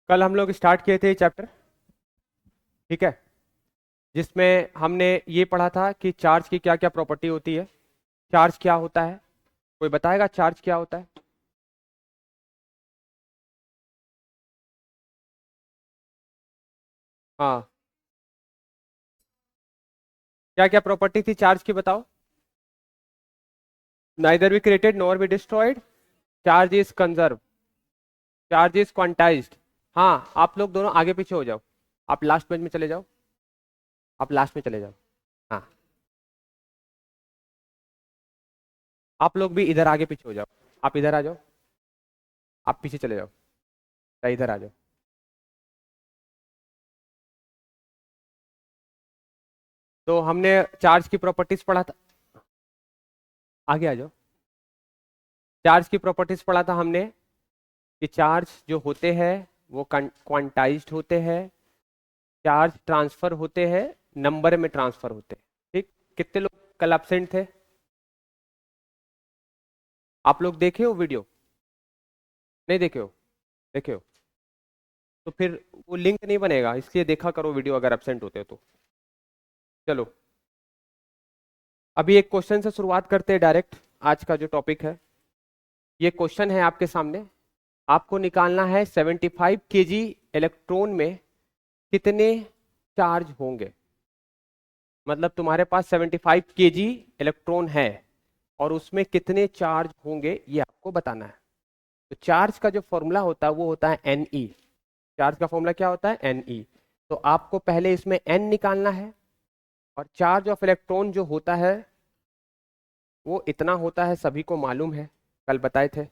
कल हम लोग स्टार्ट किए थे ये चैप्टर। ठीक है। जिसमें हमने ये पढ़ा था कि चार्ज की क्या क्या प्रॉपर्टी होती है, चार्ज क्या होता है। कोई बताएगा चार्ज क्या होता है? हाँ, क्या क्या प्रॉपर्टी थी चार्ज की बताओ। Neither be created nor be destroyed, charge is conserve, charge is quantized. हाँ, आप लोग दोनों आगे पीछे हो जाओ, आप लास्ट पेज में चले जाओ, आप लास्ट में चले जाओ। हाँ, आप लोग भी इधर आगे पीछे हो जाओ, आप इधर आ जाओ, आप पीछे चले जाओ, या इधर आ जाओ। तो हमने चार्ज की प्रॉपर्टीज पढ़ा था, आगे आ जाओ। चार्ज की प्रॉपर्टीज पढ़ा था हमने कि चार्ज जो होते हैं वो क्वांटाइज्ड होते हैं, चार्ज ट्रांसफर होते हैं, नंबर में ट्रांसफर होते हैं। ठीक। कितने लोग कल एब्सेंट थे? आप लोग देखे हो वीडियो? नहीं देखे हो? देखे हो तो फिर वो लिंक नहीं बनेगा, इसलिए देखा करो वीडियो अगर एब्सेंट होते हो तो। चलो, अभी एक क्वेश्चन से शुरुआत करते हैं डायरेक्ट। आज का जो टॉपिक है, ये क्वेश्चन है आपके सामने। आपको निकालना है 75 केजी इलेक्ट्रॉन में कितने चार्ज होंगे। मतलब तुम्हारे पास 75 केजी इलेक्ट्रॉन है और उसमें कितने चार्ज होंगे ये आपको बताना है। तो चार्ज का जो फॉर्मूला होता है वो होता है Ne। चार्ज का फॉर्मूला क्या होता है? Ne। तो आपको पहले इसमें n निकालना है, और चार्ज ऑफ इलेक्ट्रॉन जो होता है वो इतना होता है, सभी को मालूम है, कल बताए थे।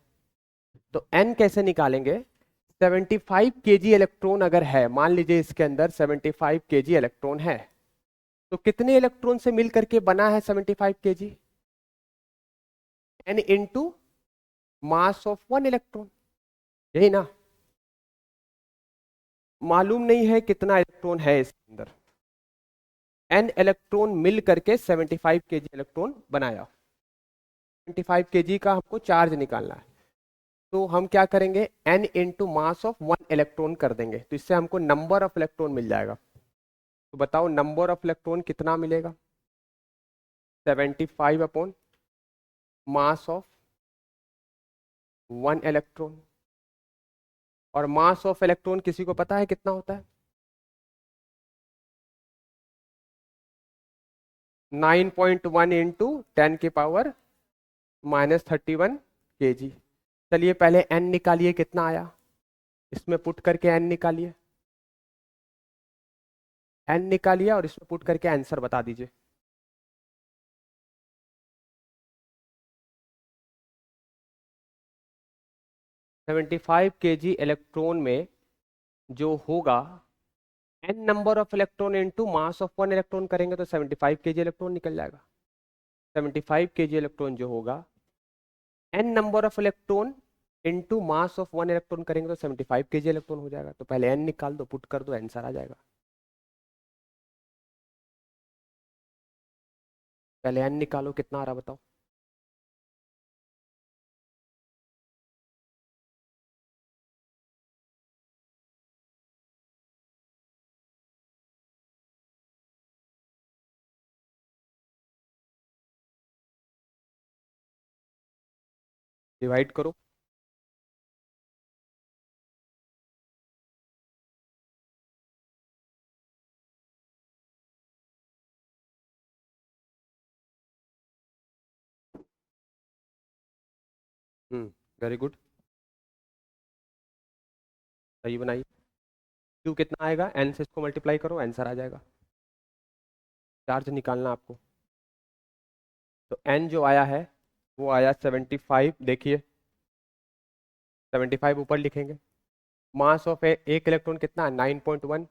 तो n कैसे निकालेंगे? 75 केजी इलेक्ट्रॉन अगर है, मान लीजिए इसके अंदर 75 केजी इलेक्ट्रॉन है, तो कितने इलेक्ट्रॉन से मिल करके बना है 75 KG? n into mass of one electron, यही ना? मालूम नहीं है कितना इलेक्ट्रॉन है इसके अंदर, n इलेक्ट्रॉन मिल करके 75 केजी इलेक्ट्रॉन बनाया। 75 केजी का हमको चार्ज निकालना है, तो हम क्या करेंगे? n into mass of one electron कर देंगे, तो इससे हमको नंबर ऑफ इलेक्ट्रॉन मिल जाएगा। तो बताओ नंबर ऑफ इलेक्ट्रॉन कितना मिलेगा? 75 upon mass of one electron. और मास ऑफ इलेक्ट्रॉन किसी को पता है कितना होता है? 9.1 इंटू 10 की पावर -31 केजी। चलिए पहले n निकालिए, कितना आया, इसमें पुट करके n निकालिए। n निकालिए और इसमें पुट करके आंसर बता दीजिए। सेवेंटी फाइव के जी इलेक्ट्रॉन में जो होगा, n number of electron into mass of one electron करेंगे तो 75 केजी इलेक्ट्रॉन निकल जाएगा। 75 केजी इलेक्ट्रॉन जो होगा, n number of electron into mass of one electron करेंगे तो 75 केजी इलेक्ट्रॉन हो जाएगा। तो पहले n निकाल दो, पुट कर दो, आंसर आ जाएगा। पहले n निकालो, कितना आ रहा बताओ। डिवाइड करो। वेरी गुड, सही बनाइए। क्यू कितना आएगा? n से इसको मल्टीप्लाई करो, आंसर आ जाएगा। चार्ज निकालना आपको। तो n जो आया है वो आया 75। देखिए 75 ऊपर लिखेंगे। मास ऑफ एक इलेक्ट्रॉन कितना है? 9.1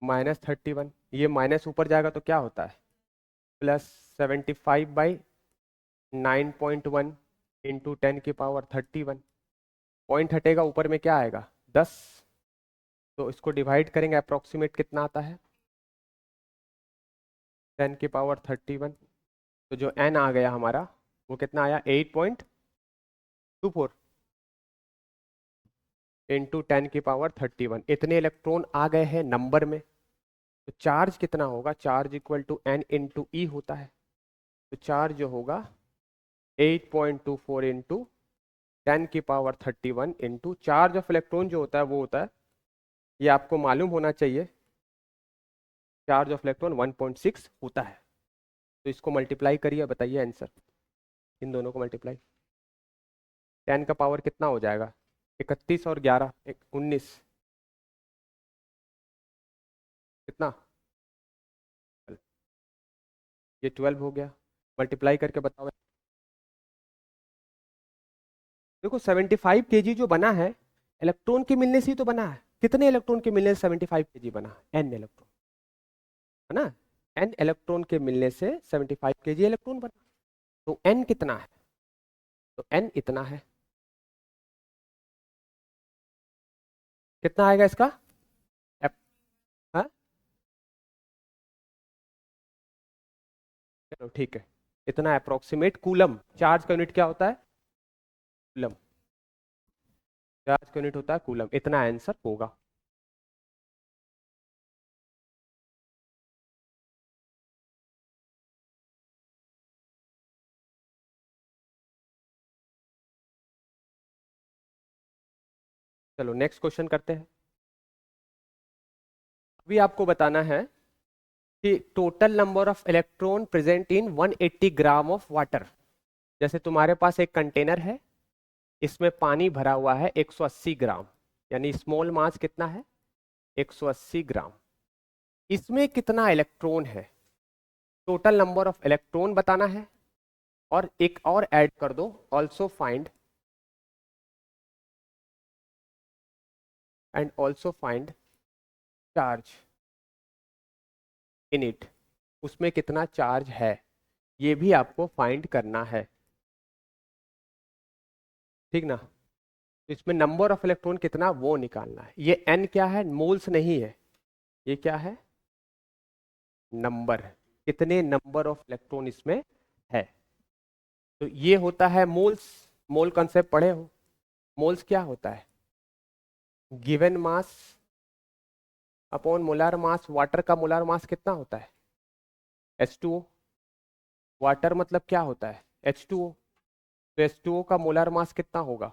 -31। ये माइनस ऊपर जाएगा तो क्या होता है? +75/9.1 इंटू 10 की पावर 31। पॉइंट हटेगा, ऊपर में क्या आएगा? 10। तो इसको डिवाइड करेंगे, अप्रोक्सीमेट कितना आता है? 10 की पावर 31। तो जो n आ गया हमारा वो कितना आया? 8.24। इंटू 10⁻31, इतने इलेक्ट्रॉन आ गए हैं नंबर में। तो चार्ज कितना होगा, charge equal to n into e होता है। तो चार्ज जो होगा 8.24 into 10⁻31 into charge of electron जो होता है वो होता है, ये आपको मालूम होना चाहिए, चार्ज ऑफ इलेक्ट्रॉन 1.6 होता है। तो इसको मल्टीप्लाई करिए, बताइए आंसर, इन दोनों को मल्टीप्लाई। 10 का पावर कितना हो जाएगा, 31 और 11 19, कितना, ये 12 हो गया। मल्टीप्लाई करके बताओ। देखो 75 केजी जो बना है, इलेक्ट्रॉन के मिलने से ही तो बना है। कितने इलेक्ट्रॉन के मिलने से 75 केजी बना है, एन इलेक्ट्रॉन, है ना। एन इलेक्ट्रॉन के मिलने से 75 केजी इलेक्ट्रॉन बना। तो एन कितना है, तो एन इतना है। कितना आएगा इसका, F- हाँ चलो ठीक है, इतना अप्रोक्सीमेट कूलम, चार्ज का यूनिट क्या होता है, कूलम, चार्ज का यूनिट होता है कूलम, इतना आंसर होगा। चलो नेक्स्ट क्वेश्चन करते हैं। अभी आपको बताना है कि total number of electron present in 180 gram of water. जैसे तुम्हारे पास एक कंटेनर है, इसमें पानी भरा हुआ है 180 ग्राम, यानी स्मॉल मास कितना है, 180 ग्राम। इसमें कितना इलेक्ट्रॉन है, टोटल नंबर ऑफ इलेक्ट्रॉन बताना है, और एक और ऐड कर दो, also find, and also find charge in it, उसमें कितना चार्ज है, ये भी आपको फाइंड करना है, ठीक ना। तो इसमें नंबर ऑफ इलेक्ट्रॉन कितना वो निकालना है। ये एन क्या है, मोल्स नहीं है, ये क्या है, नंबर, कितने नंबर ऑफ इलेक्ट्रॉन इसमें है। तो ये होता है मोल्स, मोल कॉन्सेप्ट पढ़े हो। मोल्स क्या होता है, given mass upon molar mass. Water का मोलार मास कितना होता है, H2O। वाटर मतलब क्या होता है, H2O। तो H2O का मोलार मास कितना होगा,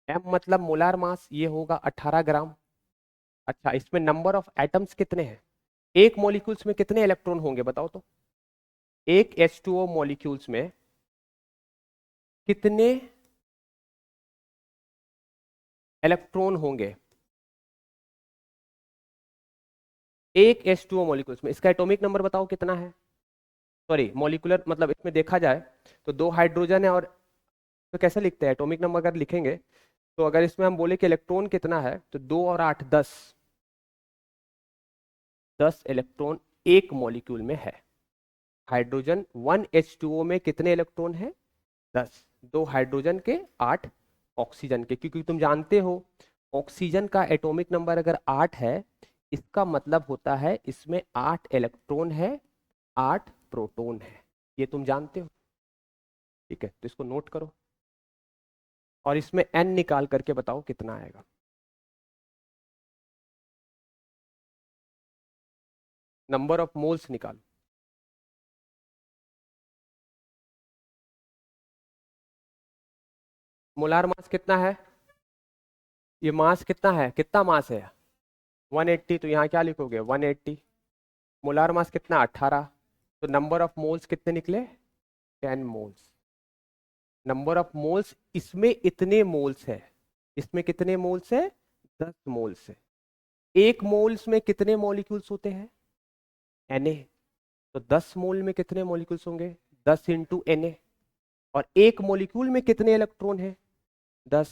M मतलब मोलार मास, ये होगा 18 ग्राम। अच्छा, इसमें नंबर ऑफ एटम्स कितने हैं, एक मॉलिक्यूल्स में कितने इलेक्ट्रॉन होंगे बताओ तो, एक H2O मॉलिक्यूल्स में कितने इलेक्ट्रॉन होंगे, एक H2O मॉलिक्यूल्स में। इसका एटॉमिक नंबर बताओ कितना है, सॉरी मॉलिक्यूलर, मतलब इसमें देखा जाए तो दो हाइड्रोजन है, और तो कैसे लिखते हैं एटॉमिक नंबर अगर लिखेंगे, तो अगर इसमें हम बोले कि इलेक्ट्रॉन कितना है, तो 2 और 8 10, 10 इलेक्ट्रॉन एक मॉलिक्यूल में है। हाइड्रोजन 1H2O में कितने इलेक्ट्रॉन है, 10, 2 हाइड्रोजन के 8 ऑक्सीजन के, क्योंकि तुम जानते हो ऑक्सीजन का एटॉमिक नंबर अगर 8 है, इसका मतलब होता है इसमें 8 इलेक्ट्रॉन है, 8 प्रोटॉन है, ये तुम जानते हो, ठीक है। तो इसको नोट करो, और इसमें n निकाल करके बताओ कितना आएगा। नंबर ऑफ मोल्स निकालो। मोलार मास कितना है, ये मास कितना है, कितना मास है, 180, तो यहाँ क्या लिखोगे 180। मोलार मास कितना 18, तो नंबर ऑफ मोल्स कितने निकले, 10 मोल्स। नंबर ऑफ मोल्स, इसमें इतने मोल्स है, इसमें कितने मोल्स है, 10 मोल्स है। एक मोल्स में कितने मॉलिक्यूल्स होते हैं, Na। तो 10 मोल में कितने मॉलिक्यूल्स होंगे, 10 इंटू Na। और एक मॉलिक्यूल में कितने इलेक्ट्रॉन है, 10।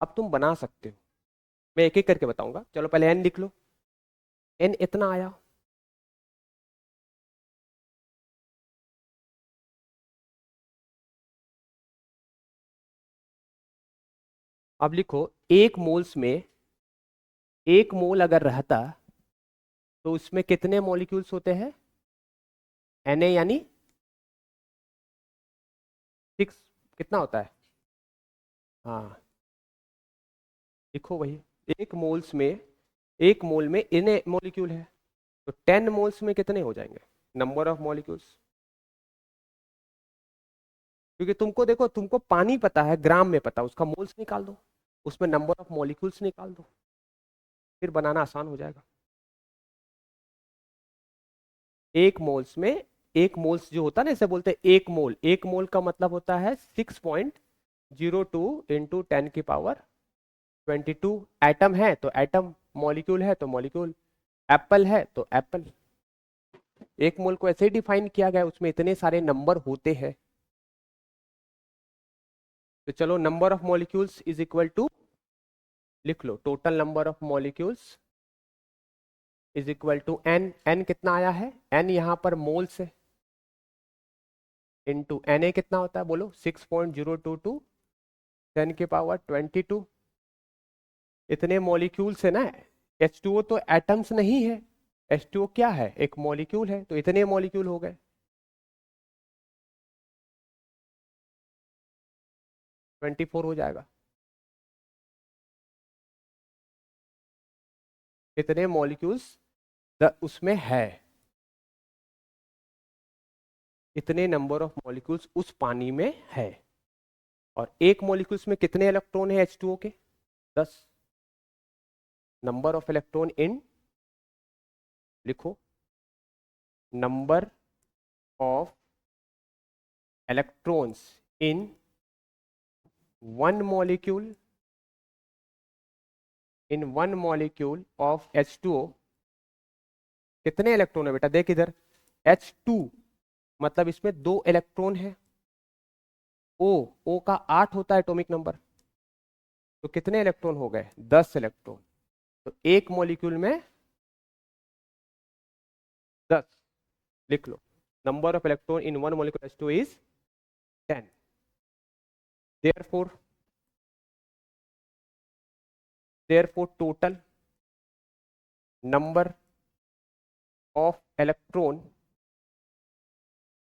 अब तुम बना सकते हो, मैं एक एक करके बताऊंगा। चलो पहले n लिख लो, n इतना आया। अब लिखो, एक मोल्स में, एक मोल अगर रहता तो उसमें कितने मॉलिक्यूल्स होते हैं, Na यानी 6, कितना होता है, हाँ लिखो वही, एक मोल में n मॉलिक्यूल है, तो 10 मोल्स में कितने हो जाएंगे नंबर ऑफ मॉलिक्यूल्स? क्योंकि तुमको देखो, तुमको पानी पता है, ग्राम में पता, उसका मोल्स निकाल दो, उसमें नंबर ऑफ मॉलिक्यूल्स निकाल दो, फिर बनाना आसान हो जाएगा। एक मोल्स में, एक मोल्स जो होता है ना, इसे बोलते हैं एक मोल का मतलब होता है 6.02 इंटू 10⁻²2। एटम है तो एटम, मॉलिक्यूल है तो मॉलिक्यूल, एप्पल है तो एप्पल। एक मोल को ऐसे ही डिफाइन किया गया, उसमें इतने सारे नंबर होते हैं। तो चलो, number of molecules is equal to, लिख लो, total number of molecules is equal to n कितना आया है, एन यहां पर मोल्स है, इंटू एन ए कितना होता है बोलो, 6.022 10⁻²2। इतने मॉलिक्यूल्स है ना, H2O तो एटम्स नहीं है, H2O क्या है, एक मॉलिक्यूल है, तो इतने मॉलिक्यूल हो गए, 24 हो जाएगा। इतने मॉलिक्यूल्स उसमें है, इतने नंबर ऑफ मॉलिक्यूल्स उस पानी में है। और एक मॉलिक्यूल्स में कितने इलेक्ट्रॉन है H2O के, 10। नंबर ऑफ इलेक्ट्रॉन इन, लिखो, number of electrons in one molecule, in one molecule of H2O। कितने इलेक्ट्रॉन है बेटा, देख इधर, H2 मतलब इसमें 2 इलेक्ट्रॉन है, O का 8 होता है एटॉमिक नंबर, तो कितने इलेक्ट्रॉन हो गए, 10 इलेक्ट्रॉन। तो एक मॉलिक्यूल में 10, लिख लो, number of electron in one molecule H2 is 10। therefore total number of electron,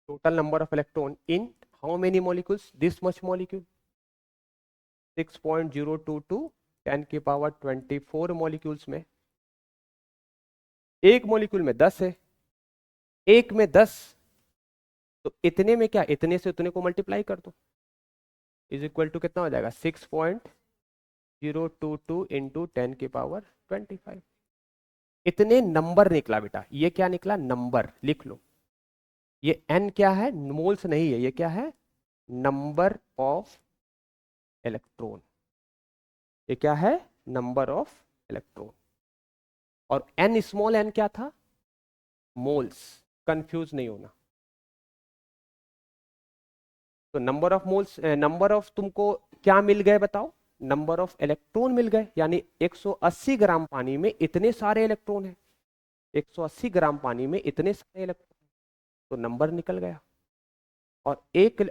total number of electron in how many molecules, this much molecule, 6.022 10⁻²4 molecules में, एक मॉलिक्यूल में 10 है, एक में 10, तो इतने में क्या, इतने से उतने को मल्टीप्लाई कर दो, इज इक्वल टू कितना हो जाएगा, 6.022 इंटू 10⁻25। इतने नंबर निकला बेटा, ये क्या निकला, नंबर, लिख लो। ये n क्या है, मोल्स नहीं है, ये क्या है, नंबर ऑफ इलेक्ट्रॉन। ये क्या है, नंबर ऑफ इलेक्ट्रॉन। और n स्मॉल n क्या था, मोल्स, कंफ्यूज नहीं होना। तो number of moles, number of तुमको क्या मिल गए बताओ, नंबर ऑफ इलेक्ट्रॉन मिल गए, यानी 180 ग्राम पानी में इतने सारे इलेक्ट्रॉन हैं, 180 ग्राम पानी में इतने सारे इलेक्ट्रॉन, तो नंबर निकल गया। और एक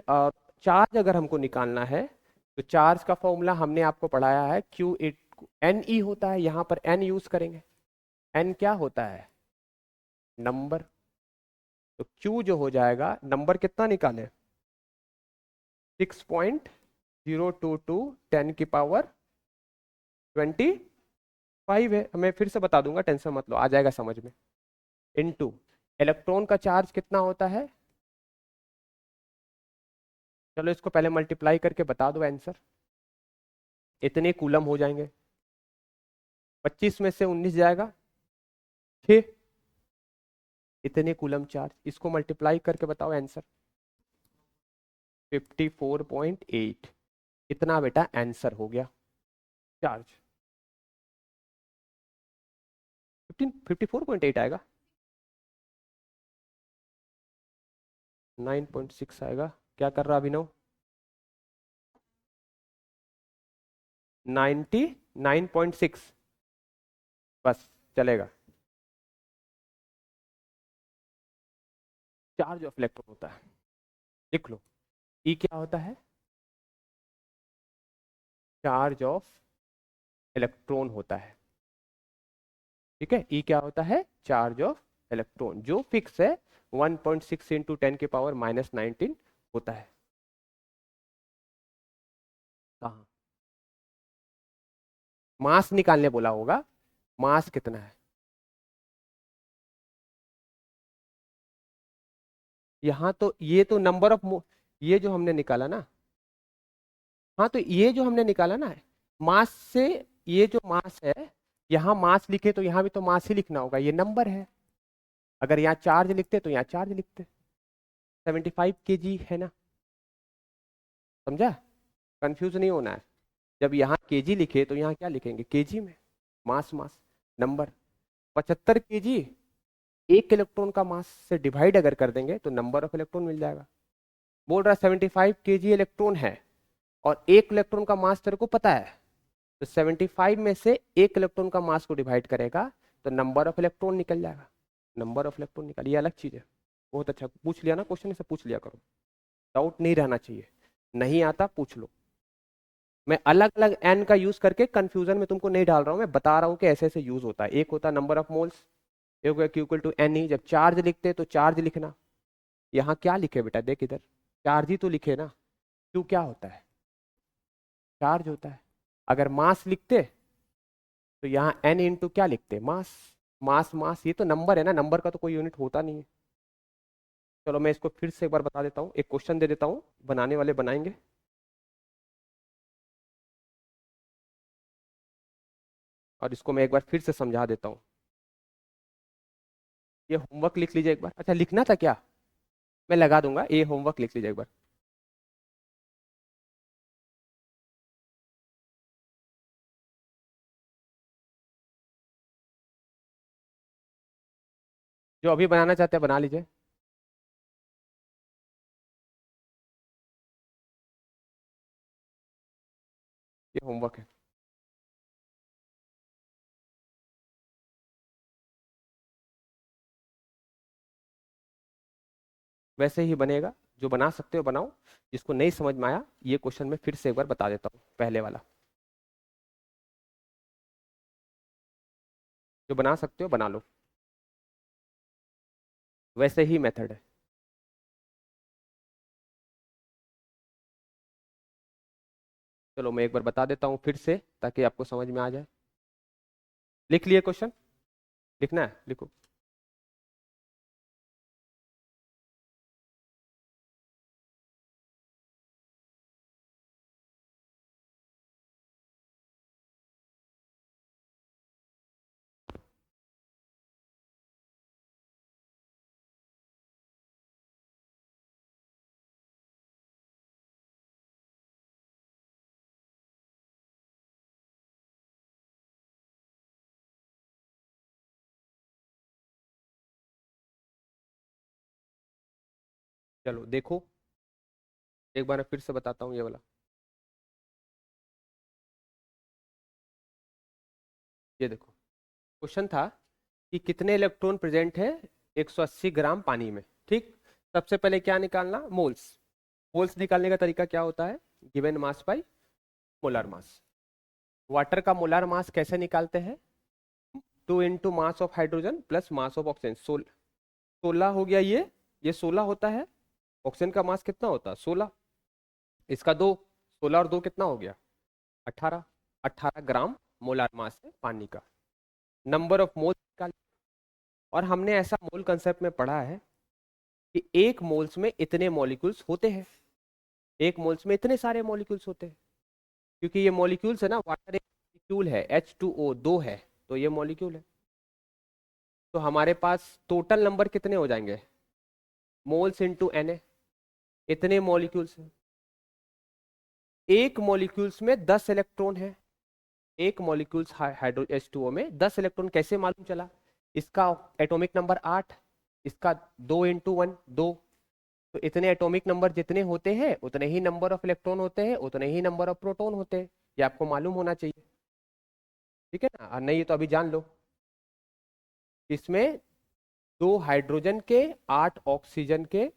चार्ज अगर हमको निकालना है, तो चार्ज का फॉर्मूला हमने आपको पढ़ाया है, क्यू एन ई होता है, यहां पर एन यूज करेंगे। एन क्या होता है, नंबर, तो क्यू जो हो जाएगा, नंबर कितना निकाले, 6.022 10⁻25 है, मैं फिर से बता दूंगा, टेंशन मत लो, आ जाएगा समझ में। इनटू इलेक्ट्रॉन का चार्ज कितना होता है, चलो इसको पहले मल्टीप्लाई करके बता दो आंसर, इतने कूलम हो जाएंगे, 25 में से 19 जाएगा 6, इतने कूलम चार्ज, इसको मल्टीप्लाई करके बताओ आंसर, 54.8। इतना बेटा आंसर हो गया चार्ज, 54.8 आएगा, 9.6 आएगा, क्या कर रहा अभिनव, 99.6, बस चलेगा। चार्ज ऑफ इलेक्ट्रॉन होता है, लिख लो, ई क्या होता है, चार्ज ऑफ इलेक्ट्रॉन होता है, ठीक है, ई क्या होता है, चार्ज ऑफ इलेक्ट्रॉन, जो फिक्स है, 1.6 इंटू 10⁻−19 होता है। कहाँ, मास निकालने बोला होगा, मास कितना है। यहाँ तो ये तो नंबर ऑफ, ये जो हमने निकाला ना, हाँ तो ये जो हमने निकाला ना मास से, ये जो मास है, यहाँ मास लिखे तो यहाँ भी तो मास ही लिखना होगा, ये नंबर है। अगर यहाँ चार्ज लिखते तो यहाँ चार्ज लिखते। 75 kg है ना, समझा? कंफ्यूज नहीं होना है। जब यहाँ केजी लिखे तो यहाँ क्या लिखेंगे, केजी में, मास मास नंबर। 75 kg 1 इलेक्ट्रॉन का मास से डिवाइड अगर कर देंगे तो नंबर ऑफ इलेक्ट्रॉन मिल जाएगा। बोल रहा 75 kg इलेक्ट्रॉन है और 1 इलेक्ट्रॉन का मास तेरे को पता है, तो 75 में से 1 इलेक्ट्रॉन का मास को डिवाइड करेगा तो नंबर ऑफ इलेक्ट्रॉन निकल जाएगा। नंबर ऑफ इलेक्ट्रॉन निकल, ये अलग चीज है। बहुत अच्छा पूछ लिया ना क्वेश्चन, इसे पूछ लिया करो, डाउट नहीं रहना चाहिए। नहीं आता पूछ लो। मैं अलग अलग एन का यूज करके कंफ्यूजन में तुमको नहीं डाल रहा हूं, मैं बता रहा हूं कि ऐसे ऐसे यूज होता है। एक होता है नंबर ऑफ मोल्स, एक होगा Q equal to n e. जब चार्ज लिखते तो चार्ज लिखना, यहाँ क्या लिखे बेटा, देख इधर, चार्ज ही तो लिखे ना। Q क्या होता है, चार्ज होता है। अगर मास लिखते तो यहाँ एन इंटू क्या लिखते, मास। मास मास ये तो नंबर है ना, नंबर का तो कोई यूनिट होता नहीं है। चलो मैं इसको फिर से एक बार बता देता हूँ, एक क्वेश्चन दे देता हूँ, बनाने वाले बनाएंगे। और इसको मैं एक बार फिर से समझा देता हूँ। ये होमवर्क लिख लीजिए एक बार। अच्छा लिखना था क्या, मैं लगा दूंगा, ये होमवर्क लिख लीजिए एक बार। जो अभी बनाना चाहते हैं बना लीजिए। ये होमवर्क है। वैसे ही बनेगा, जो बना सकते हो बनाओ। जिसको नहीं समझ में आया ये क्वेश्चन मैं फिर से एक बार बता देता हूँ, पहले वाला। जो बना सकते हो बना लो, वैसे ही मेथड है। चलो मैं एक बार बता देता हूँ फिर से ताकि आपको समझ में आ जाए। लिख लिए क्वेश्चन, लिखना है लिखो। चलो देखो, एक बार मैं फिर से बताता हूँ ये वाला। ये देखो, क्वेश्चन था कि कितने इलेक्ट्रॉन प्रेजेंट है 180 ग्राम पानी में, ठीक। सबसे पहले क्या निकालना, मोल्स। मोल्स निकालने का तरीका क्या होता है, given mass by molar mass. Water का मोलर मास कैसे निकालते हैं, 2 into mass of hydrogen plus mass of oxygen. 16 हो गया ये 16 होता है। ऑक्सीजन का मास कितना होता है, 16, इसका 2, 16 और 2 कितना हो गया, 18। 18 ग्राम मोलार मास है पानी का। नंबर ऑफ मोल निकाल। और हमने ऐसा मोल कंसेप्ट में पढ़ा है कि एक मोल्स में इतने मॉलिक्यूल्स होते हैं, एक मोल्स में इतने सारे मॉलिक्यूल्स होते हैं। क्योंकि ये मॉलिक्यूल्स है ना, वाटर एक मॉलिक्यूल है, H2O 2 है, तो ये मॉलिक्यूल है। तो हमारे पास टोटल नंबर कितने हो जाएंगे, मोल्स इंटू Na, इतने मॉलिक्यूल्स हैं। एक मॉलिक्यूल्स में 10 इलेक्ट्रॉन है, एक मॉलिक्यूल्स हाइड्रो H2O में 10 इलेक्ट्रॉन कैसे मालूम चला, इसका एटॉमिक नंबर 8, इसका 2 इंटू 1 2। तो इतने एटॉमिक नंबर जितने होते हैं उतने ही नंबर ऑफ इलेक्ट्रॉन होते हैं, उतने ही नंबर ऑफ प्रोटॉन होते हैं। ये आपको मालूम होना चाहिए, ठीक है ना। और नहीं तो अभी जान लो, इसमें 2 हाइड्रोजन के 8 ऑक्सीजन के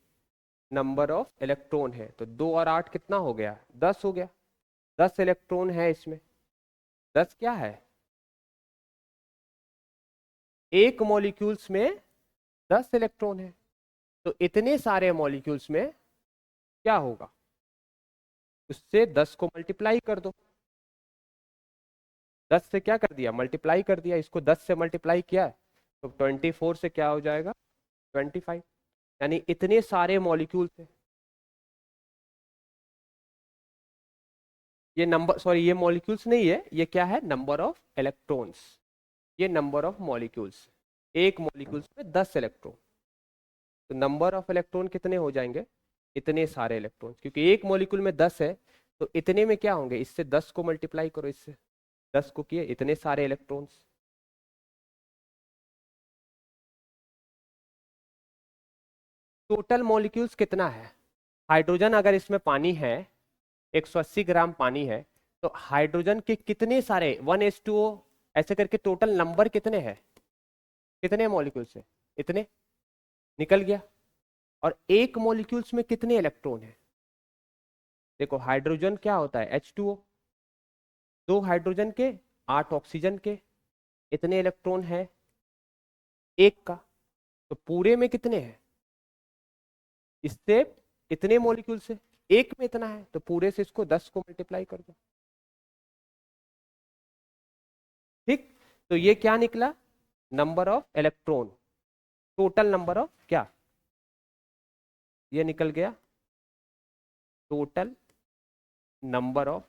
नंबर ऑफ इलेक्ट्रॉन है, तो 2 और 8 कितना हो गया, 10 हो गया। 10 इलेक्ट्रॉन है इसमें, 10 क्या है, एक मॉलिक्यूल्स में 10 इलेक्ट्रॉन है। तो इतने सारे मॉलिक्यूल्स में क्या होगा, उससे 10 को मल्टीप्लाई कर दो। 10 से क्या कर दिया, मल्टीप्लाई कर दिया, इसको 10 से मल्टीप्लाई किया तो 24 से क्या हो जाएगा 25, यानी इतने सारे मॉलिक्यूल थे। ये नंबर, सॉरी ये मॉलिक्यूल्स नहीं है, ये क्या है, नंबर ऑफ इलेक्ट्रॉन्स। ये नंबर ऑफ मॉलिक्यूल्स, एक मॉलिक्यूल्स में 10 इलेक्ट्रॉन, तो नंबर ऑफ इलेक्ट्रॉन कितने हो जाएंगे, इतने सारे इलेक्ट्रॉन, क्योंकि एक मॉलिक्यूल में 10 है तो इतने में क्या होंगे, इससे 10 को मल्टीप्लाई करो, इससे 10 को किए इतने सारे इलेक्ट्रॉन्स। टोटल मॉलिक्यूल्स कितना है, हाइड्रोजन अगर इसमें पानी है 180 ग्राम पानी है, तो हाइड्रोजन के कितने सारे 1H2O ऐसे करके टोटल नंबर कितने हैं, कितने मॉलिक्यूल्स है, इतने, निकल गया। और एक मॉलिक्यूल्स में कितने इलेक्ट्रॉन है, देखो हाइड्रोजन क्या होता है H2O, 2 हाइड्रोजन के 8 ऑक्सीजन के, इतने इलेक्ट्रॉन है एक का, तो पूरे में कितने हैं, इससे इतने मॉलिक्यूल से एक में इतना है, तो पूरे से इसको 10 को मल्टीप्लाई कर दो, ठीक। तो ये क्या निकला, number of electron, total number of क्या, ये निकल गया टोटल नंबर ऑफ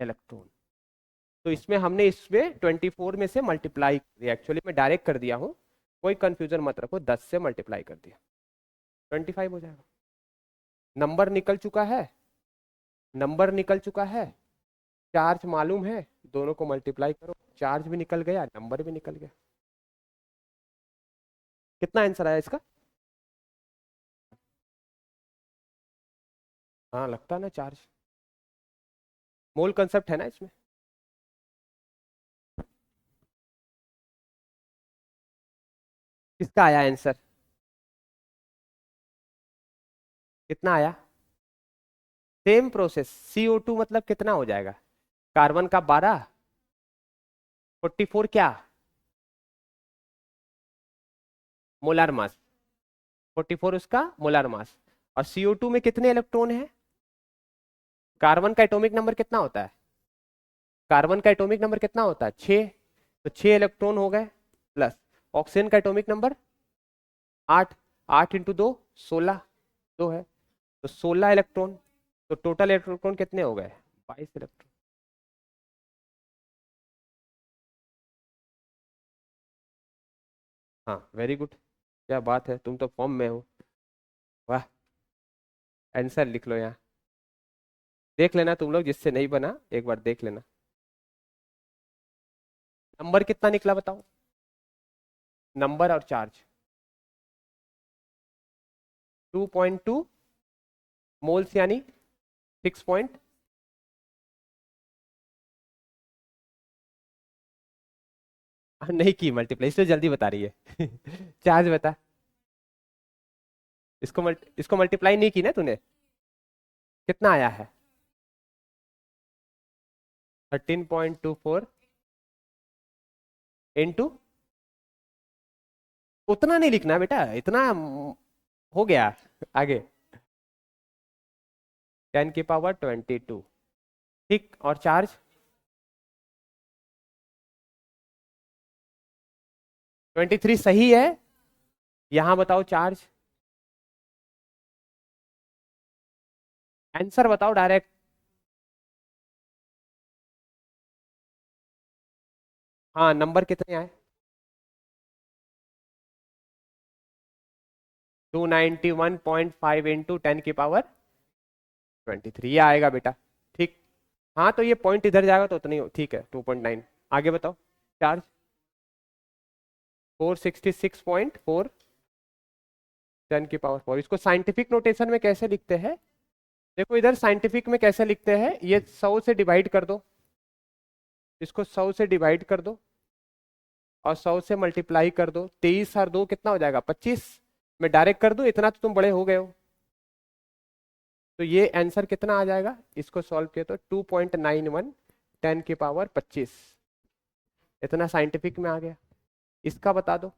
इलेक्ट्रॉन। तो इसमें हमने इसमें 24 में से मल्टीप्लाई किया, एक्चुअली मैं डायरेक्ट कर दिया हूं, कोई कंफ्यूजन मत रखो, 10 से मल्टीप्लाई कर दिया 25 हो जाएगा। नंबर निकल चुका है, नंबर निकल चुका है, चार्ज मालूम है, दोनों को मल्टीप्लाई करो, चार्ज भी निकल गया, नंबर भी निकल गया। कितना आंसर आया इसका, हाँ लगता है ना चार्ज, मोल कंसेप्ट है ना इसमें। किसका आया आंसर, कितना आया, सेम प्रोसेस, CO2 मतलब कितना हो जाएगा, कार्बन का 12, 44 क्या, मोलार मास, 44 उसका मोलार मास। और CO2 में कितने इलेक्ट्रॉन है, कार्बन का एटॉमिक नंबर कितना होता है, कार्बन का एटॉमिक नंबर कितना होता है 6, तो 6 इलेक्ट्रॉन हो गए, प्लस ऑक्सीजन का एटॉमिक नंबर 8, 8 इंटू 2 16, 2 है, तो 16 इलेक्ट्रॉन, तो टोटल इलेक्ट्रॉन कितने हो गए 22 इलेक्ट्रॉन। हाँ वेरी गुड, क्या बात है, तुम तो फॉर्म में हो, वाह। आंसर लिख लो यहाँ, देख लेना तुम लोग, जिससे नहीं बना एक बार देख लेना। नंबर कितना निकला बताओ, नंबर और चार्ज 2.2 मोल्स, यानी 6 पॉइंट, नहीं की मल्टीप्लाई, इससे जल्दी बता रही है चार्ज बता, इसको मल्टीप्लाई नहीं की ना तूने, कितना आया है 13.24 इंटू, उतना नहीं लिखना बेटा, इतना हो गया, आगे 10 की पावर 22, ठीक। और चार्ज 23 सही है, यहां बताओ चार्ज, आंसर बताओ डायरेक्ट, हाँ नंबर कितने आए, 291.5 इंटू 10 की पावर 23, ये आएगा बेटा, ठीक। हाँ तो ये पॉइंट इधर जाएगा तो उतना ही ठीक है, 2.9। आगे बताओ चार्ज 466.4 10 की पावर 4, इसको साइंटिफिक नोटेशन में कैसे लिखते हैं, देखो इधर साइंटिफिक में कैसे लिखते हैं, ये 100 से डिवाइड कर दो, इसको 100 से डिवाइड कर दो और 100 से मल्टीप्लाई कर दो, 23 और 2 कितना हो जाएगा 25, मैं डायरेक्ट कर दूं, इतना तो तुम बड़े हो गए हो। तो ये आंसर कितना आ जाएगा, इसको सॉल्व किया तो 2.91 10 की पावर 25, इतना साइंटिफिक में आ गया। इसका बता दो,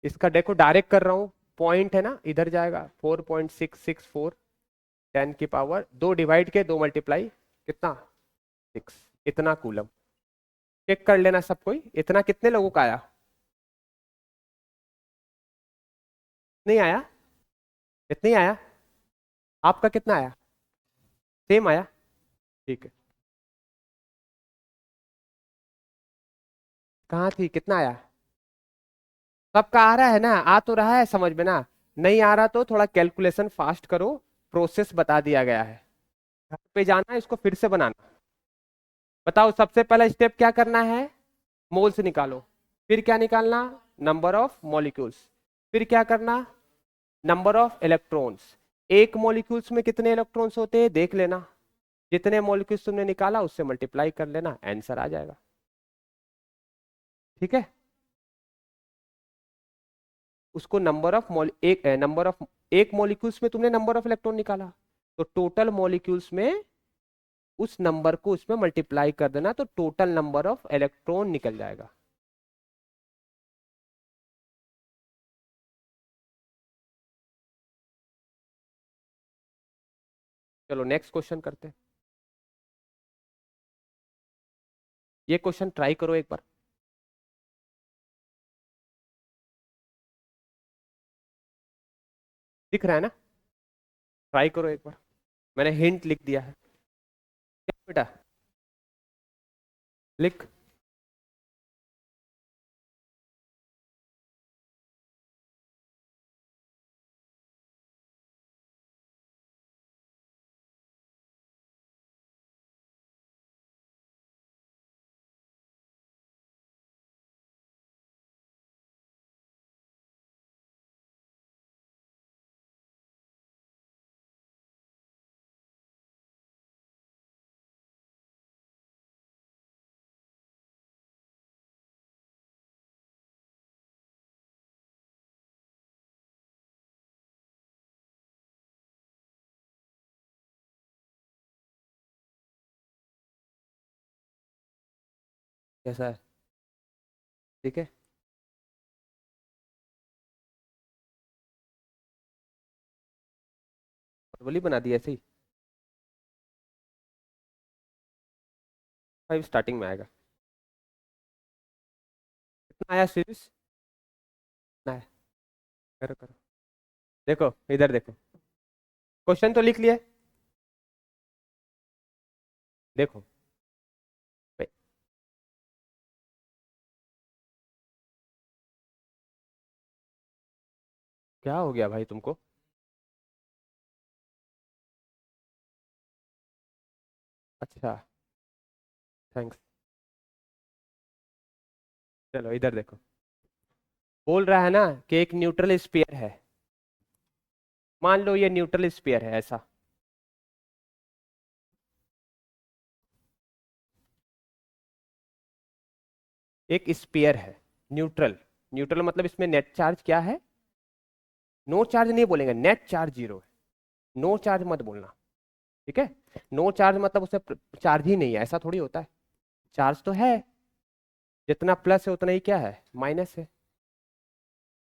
इसका देखो डायरेक्ट कर रहा हूं, पॉइंट है ना इधर जाएगा, 4.664 10 की पावर 2 डिवाइड के 2 मल्टीप्लाई कितना 6, इतना कूलम। चेक कर लेना सब कोई, इतना कितने लोगों का आया? नहीं आया? इतना ही आया? आपका कितना आया? सेम आया? ठीक है। कहाँ थी, कितना आया? सबका आ रहा है ना, आ तो रहा है समझ में ना? नहीं आ रहा तो थोड़ा कैलकुलेशन फास्ट करो, प्रोसेस बता दिया गया है। घर पे जाना इसको फिर से बनाना। बताओ सबसे पहला स्टेप क्या करना है? मोल्स निकालो। फिर क्या निकालना? Number of molecules. फिर क्या करना? Number of electrons. एक मॉलिक्यूल्स में कितने इलेक्ट्रॉन्स होते हैं देख लेना, जितने मॉलिक्यूल्स तुमने निकाला उससे मल्टीप्लाई कर लेना, आंसर आ जाएगा। ठीक है। उसको नंबर ऑफ एक नंबर ऑफ एक मॉलिक्यूल्स में तुमने नंबर ऑफ इलेक्ट्रॉन निकाला, तो टोटल मॉलिक्यूल्स में उस नंबर को उसमें मल्टीप्लाई कर देना, तो टोटल नंबर ऑफ इलेक्ट्रॉन निकल जाएगा। चलो नेक्स्ट क्वेश्चन करते हैं। ये क्वेश्चन ट्राई करो एक बार। दिख रहा है ना? ट्राई करो एक बार, मैंने हिंट लिख दिया है। क्या बेटा? लिख। कैसा है? ठीक है। बोली बना दी ऐसे ही। 5 स्टार्टिंग में आएगा। कितना आया सीरीज? कितना है? करो करो। देखो इधर देखो, क्वेश्चन तो लिख लिया। देखो भाई, क्या हो गया भाई तुमको? अच्छा, थैंक्स। चलो इधर देखो, बोल रहा है ना कि एक न्यूट्रल स्फीयर है। मान लो ये न्यूट्रल स्फीयर है ऐसा। एक स्फीयर है न्यूट्रल। न्यूट्रल मतलब इसमें नेट चार्ज क्या है? नो चार्ज नहीं बोलेंगे, नेट चार्ज जीरो है। नो चार्ज मत बोलना। ठीक है। नो चार्ज मतलब उसे चार्ज ही नहीं है, ऐसा थोड़ी होता है। चार्ज तो है, जितना प्लस है उतना ही क्या है, माइनस है।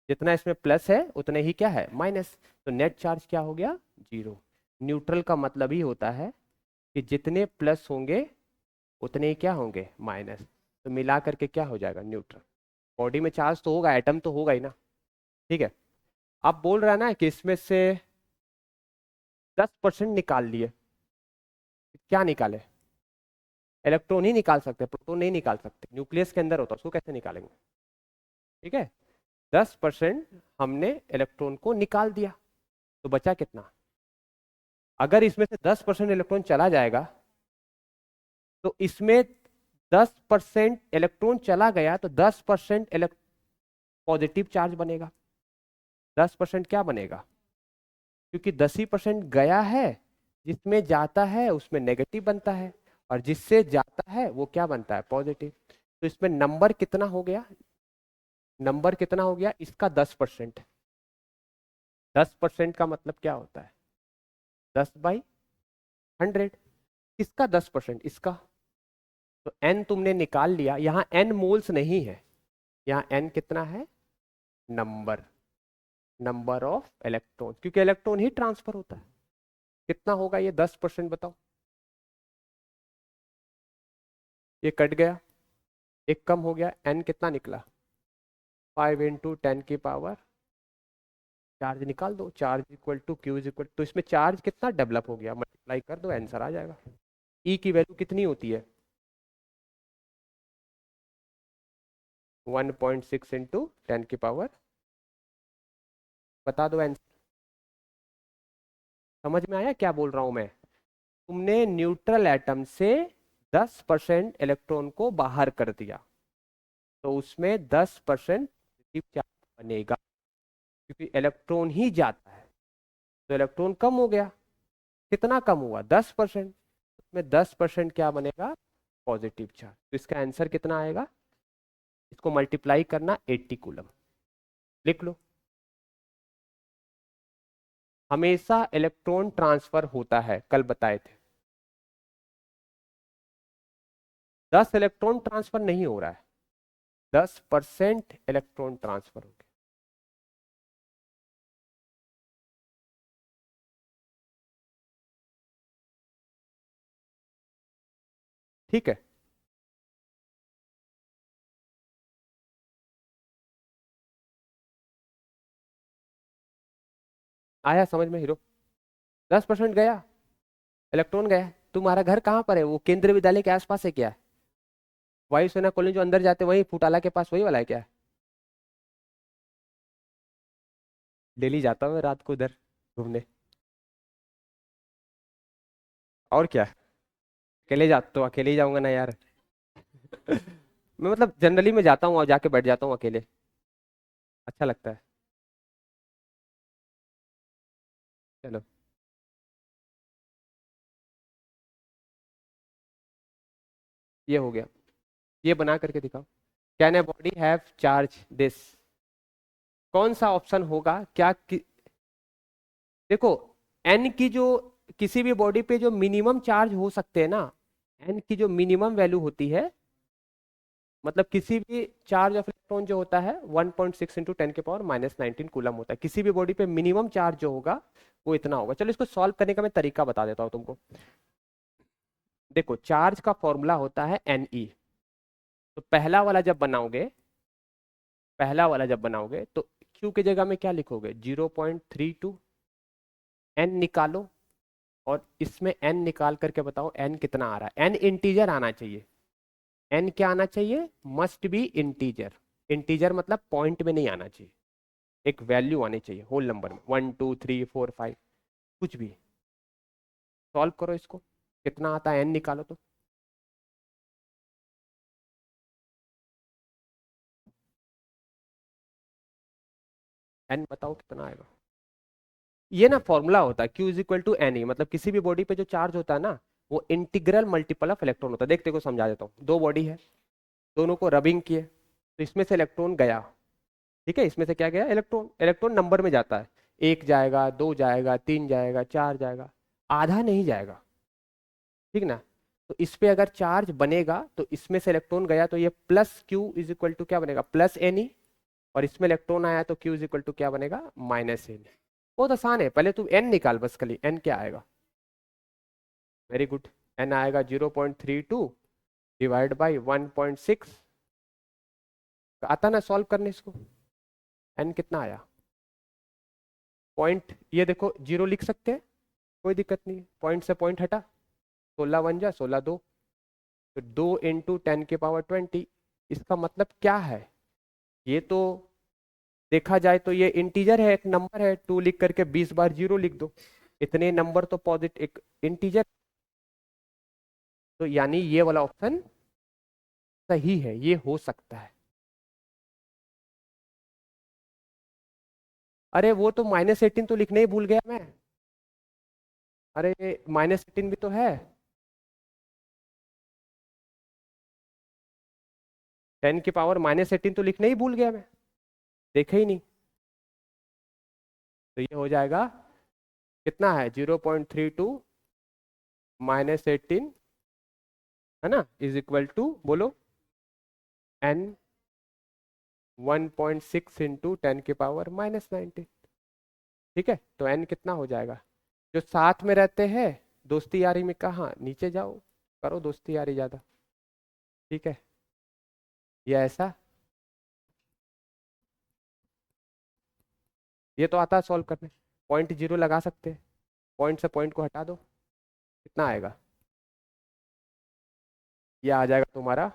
जितना इसमें प्लस है उतने ही क्या है, माइनस। तो नेट चार्ज क्या हो गया, जीरो। न्यूट्रल का मतलब ही होता है कि जितने प्लस होंगे उतने ही क्या होंगे, माइनस। तो मिला करके क्या हो जाएगा, न्यूट्रल। बॉडी में चार्ज तो होगा, एटम तो होगा ही ना। ठीक है। अब बोल रहा है ना कि इसमें से 10% निकाल लिए। क्या निकाले? इलेक्ट्रॉन ही निकाल सकते, प्रोटॉन नहीं निकाल सकते, न्यूक्लियस के अंदर होता है, उसको कैसे निकालेंगे? ठीक है। 10% हमने इलेक्ट्रॉन को निकाल दिया, तो बचा कितना? अगर इसमें से 10% इलेक्ट्रॉन चला जाएगा, तो इसमें 10% इलेक्ट्रॉन चला गया तो 10% पॉजिटिव चार्ज बनेगा। 10% क्या बनेगा? क्योंकि 10% गया है, जिसमें जाता है उसमें नेगेटिव बनता है, और जिससे जाता है वो क्या बनता है, पॉजिटिव। तो इसमें नंबर कितना हो गया? नंबर कितना हो गया इसका, 10%। 10% का मतलब क्या होता है, 10/100। किसका 10%, इसका। तो n तुमने निकाल लिया, यहाँ n मोल्स नहीं है, यहाँ n कितना है, नंबर। नंबर ऑफ इलेक्ट्रॉन, क्योंकि इलेक्ट्रॉन ही ट्रांसफर होता है। कितना होगा ये 10%, बताओ। ये कट गया, एक कम हो गया, n कितना निकला 5 इंटू 10 की पावर, चार्ज निकाल दो, charge equal to Q is equal, तो इसमें चार्ज कितना डेवलप हो गया, मल्टीप्लाई कर दो, आंसर आ जाएगा। ई की वैल्यू कितनी होती है 1.6 इंटू 10 की पावर, बता दो आंसर। समझ में आया क्या बोल रहा हूं मैं? तुमने न्यूट्रल एटम से 10% इलेक्ट्रॉन को बाहर कर दिया, तो उसमें 10% चार्ज बनेगा, क्योंकि इलेक्ट्रॉन ही जाता है, तो इलेक्ट्रॉन कम हो गया, कितना कम हुआ 10%, उसमें 10% क्या बनेगा पॉजिटिव चार्ज, तो इसका आंसर कितना आएगा, इसको मल्टीप्लाई करना 80 कूलम, लिख लो। हमेशा इलेक्ट्रॉन ट्रांसफर होता है, कल बताए थे, 10 इलेक्ट्रॉन ट्रांसफर नहीं हो रहा है, 10% इलेक्ट्रॉन ट्रांसफर हो गया। ठीक है, आया समझ में हीरो? 10% गया, इलेक्ट्रॉन गया। तुम्हारा घर कहाँ पर है, वो केंद्रीय विद्यालय के आसपास है क्या? वायुसेना कॉलेज जो अंदर जाते वही फुटाला के पास वही वाला है क्या? डेली जाता हूँ मैं रात को उधर घूमने। और क्या, अकेले जाता तो अकेले ही जाऊंगा ना यार। मैं मतलब जनरली मैं जाता हूँ और जाके बैठ जाता हूँ अकेले, अच्छा लगता है। चलो, ये हो गया, ये बना करके दिखाओ। Can a body have charge this, कौन सा ऑप्शन होगा क्या देखो, एन की जो किसी भी बॉडी पे जो मिनिमम चार्ज हो सकते हैं ना, एन की जो मिनिमम वैल्यू होती है, मतलब किसी भी चार्ज ऑफ इलेक्ट्रॉन जो होता है 1.6 इंटू 10 के पावर -19 कूलम होता है, किसी भी बॉडी पे मिनिमम चार्ज जो होगा वो इतना होगा। चलो इसको सॉल्व करने का मैं तरीका बता देता हूँ तुमको। देखो, चार्ज का फॉर्मूला होता है Ne, तो पहला वाला जब बनाओगे तो Q की जगह में क्या लिखोगे 0.32, N निकालो, और इसमें N निकाल करके बताओ N कितना आ रहा है। N इंटीजर आना चाहिए, N क्या आना चाहिए, मस्ट बी इंटीजर, इंटीजर मतलब पॉइंट में नहीं आना चाहिए, एक वैल्यू आनी चाहिए होल नंबर में, 1 2 3 4 5, कुछ भी। सॉल्व करो इसको, कितना आता है N निकालो तो। N बताओ कितना आएगा। ये ना फॉर्मूला होता है Q is equal to n e, मतलब किसी भी बॉडी पे जो चार्ज होता है ना, वो इंटीग्रल मल्टीपल ऑफ इलेक्ट्रॉन होता है। देखते को समझा देता हूँ, दो बॉडी है, दोनों को रबिंग किए, तो इसमें से इलेक्ट्रॉन गया, ठीक है, इसमें से क्या गया इलेक्ट्रॉन, इलेक्ट्रॉन नंबर में जाता है, एक जाएगा, दो जाएगा, तीन जाएगा, चार जाएगा, आधा नहीं जाएगा, ठीक ना। तो इस पे अगर चार्ज बनेगा तो इसमें से इलेक्ट्रॉन गया, तो ये plus Q is equal to क्या बनेगा प्लस एन ई, और इसमें इलेक्ट्रॉन आया तो क्यू इज इक्वल टू क्या बनेगा माइनस एन। बहुत आसान है, पहले तू एन निकाल बस, खाली एन क्या आएगा, वेरी गुड, एन आएगा 0.32 डिवाइड बाई 1.6, आता ना सॉल्व करने इसको, एन कितना आया पॉइंट, ये देखो जीरो लिख सकते हैं, कोई दिक्कत नहीं है, पॉइंट से पॉइंट हटा, 16 × 1 = 16 2, तो 2 × 10 की पावर 20, इसका मतलब क्या है, ये तो देखा जाए तो ये इंटीजर है, एक नंबर है, 2 लिख करके 20 बार जीरो लिख दो, इतने नंबर तो पॉजिटिव एक इंटीजर, तो यानी ये वाला ऑप्शन सही है, ये हो सकता है। अरे वो तो -18 तो लिखने ही भूल गया मैं, अरे -18 भी तो है, 10 की पावर -18 तो लिखने ही भूल गया मैं, देखा ही नहीं। तो ये हो जाएगा, कितना है 0.32 -18, है ना, इज इक्वल टू बोलो n 1.6 इंटू 10 की पावर -19, ठीक है। तो n कितना हो जाएगा, जो साथ में रहते हैं दोस्ती यारी में, कहाँ नीचे जाओ, करो दोस्ती यारी ज्यादा, ठीक है, ये ऐसा, ये तो आता है सॉल्व करने। पॉइंट जीरो लगा सकते हैं, पॉइंट से पॉइंट को हटा दो, कितना आएगा, ये आ जाएगा तुम्हारा,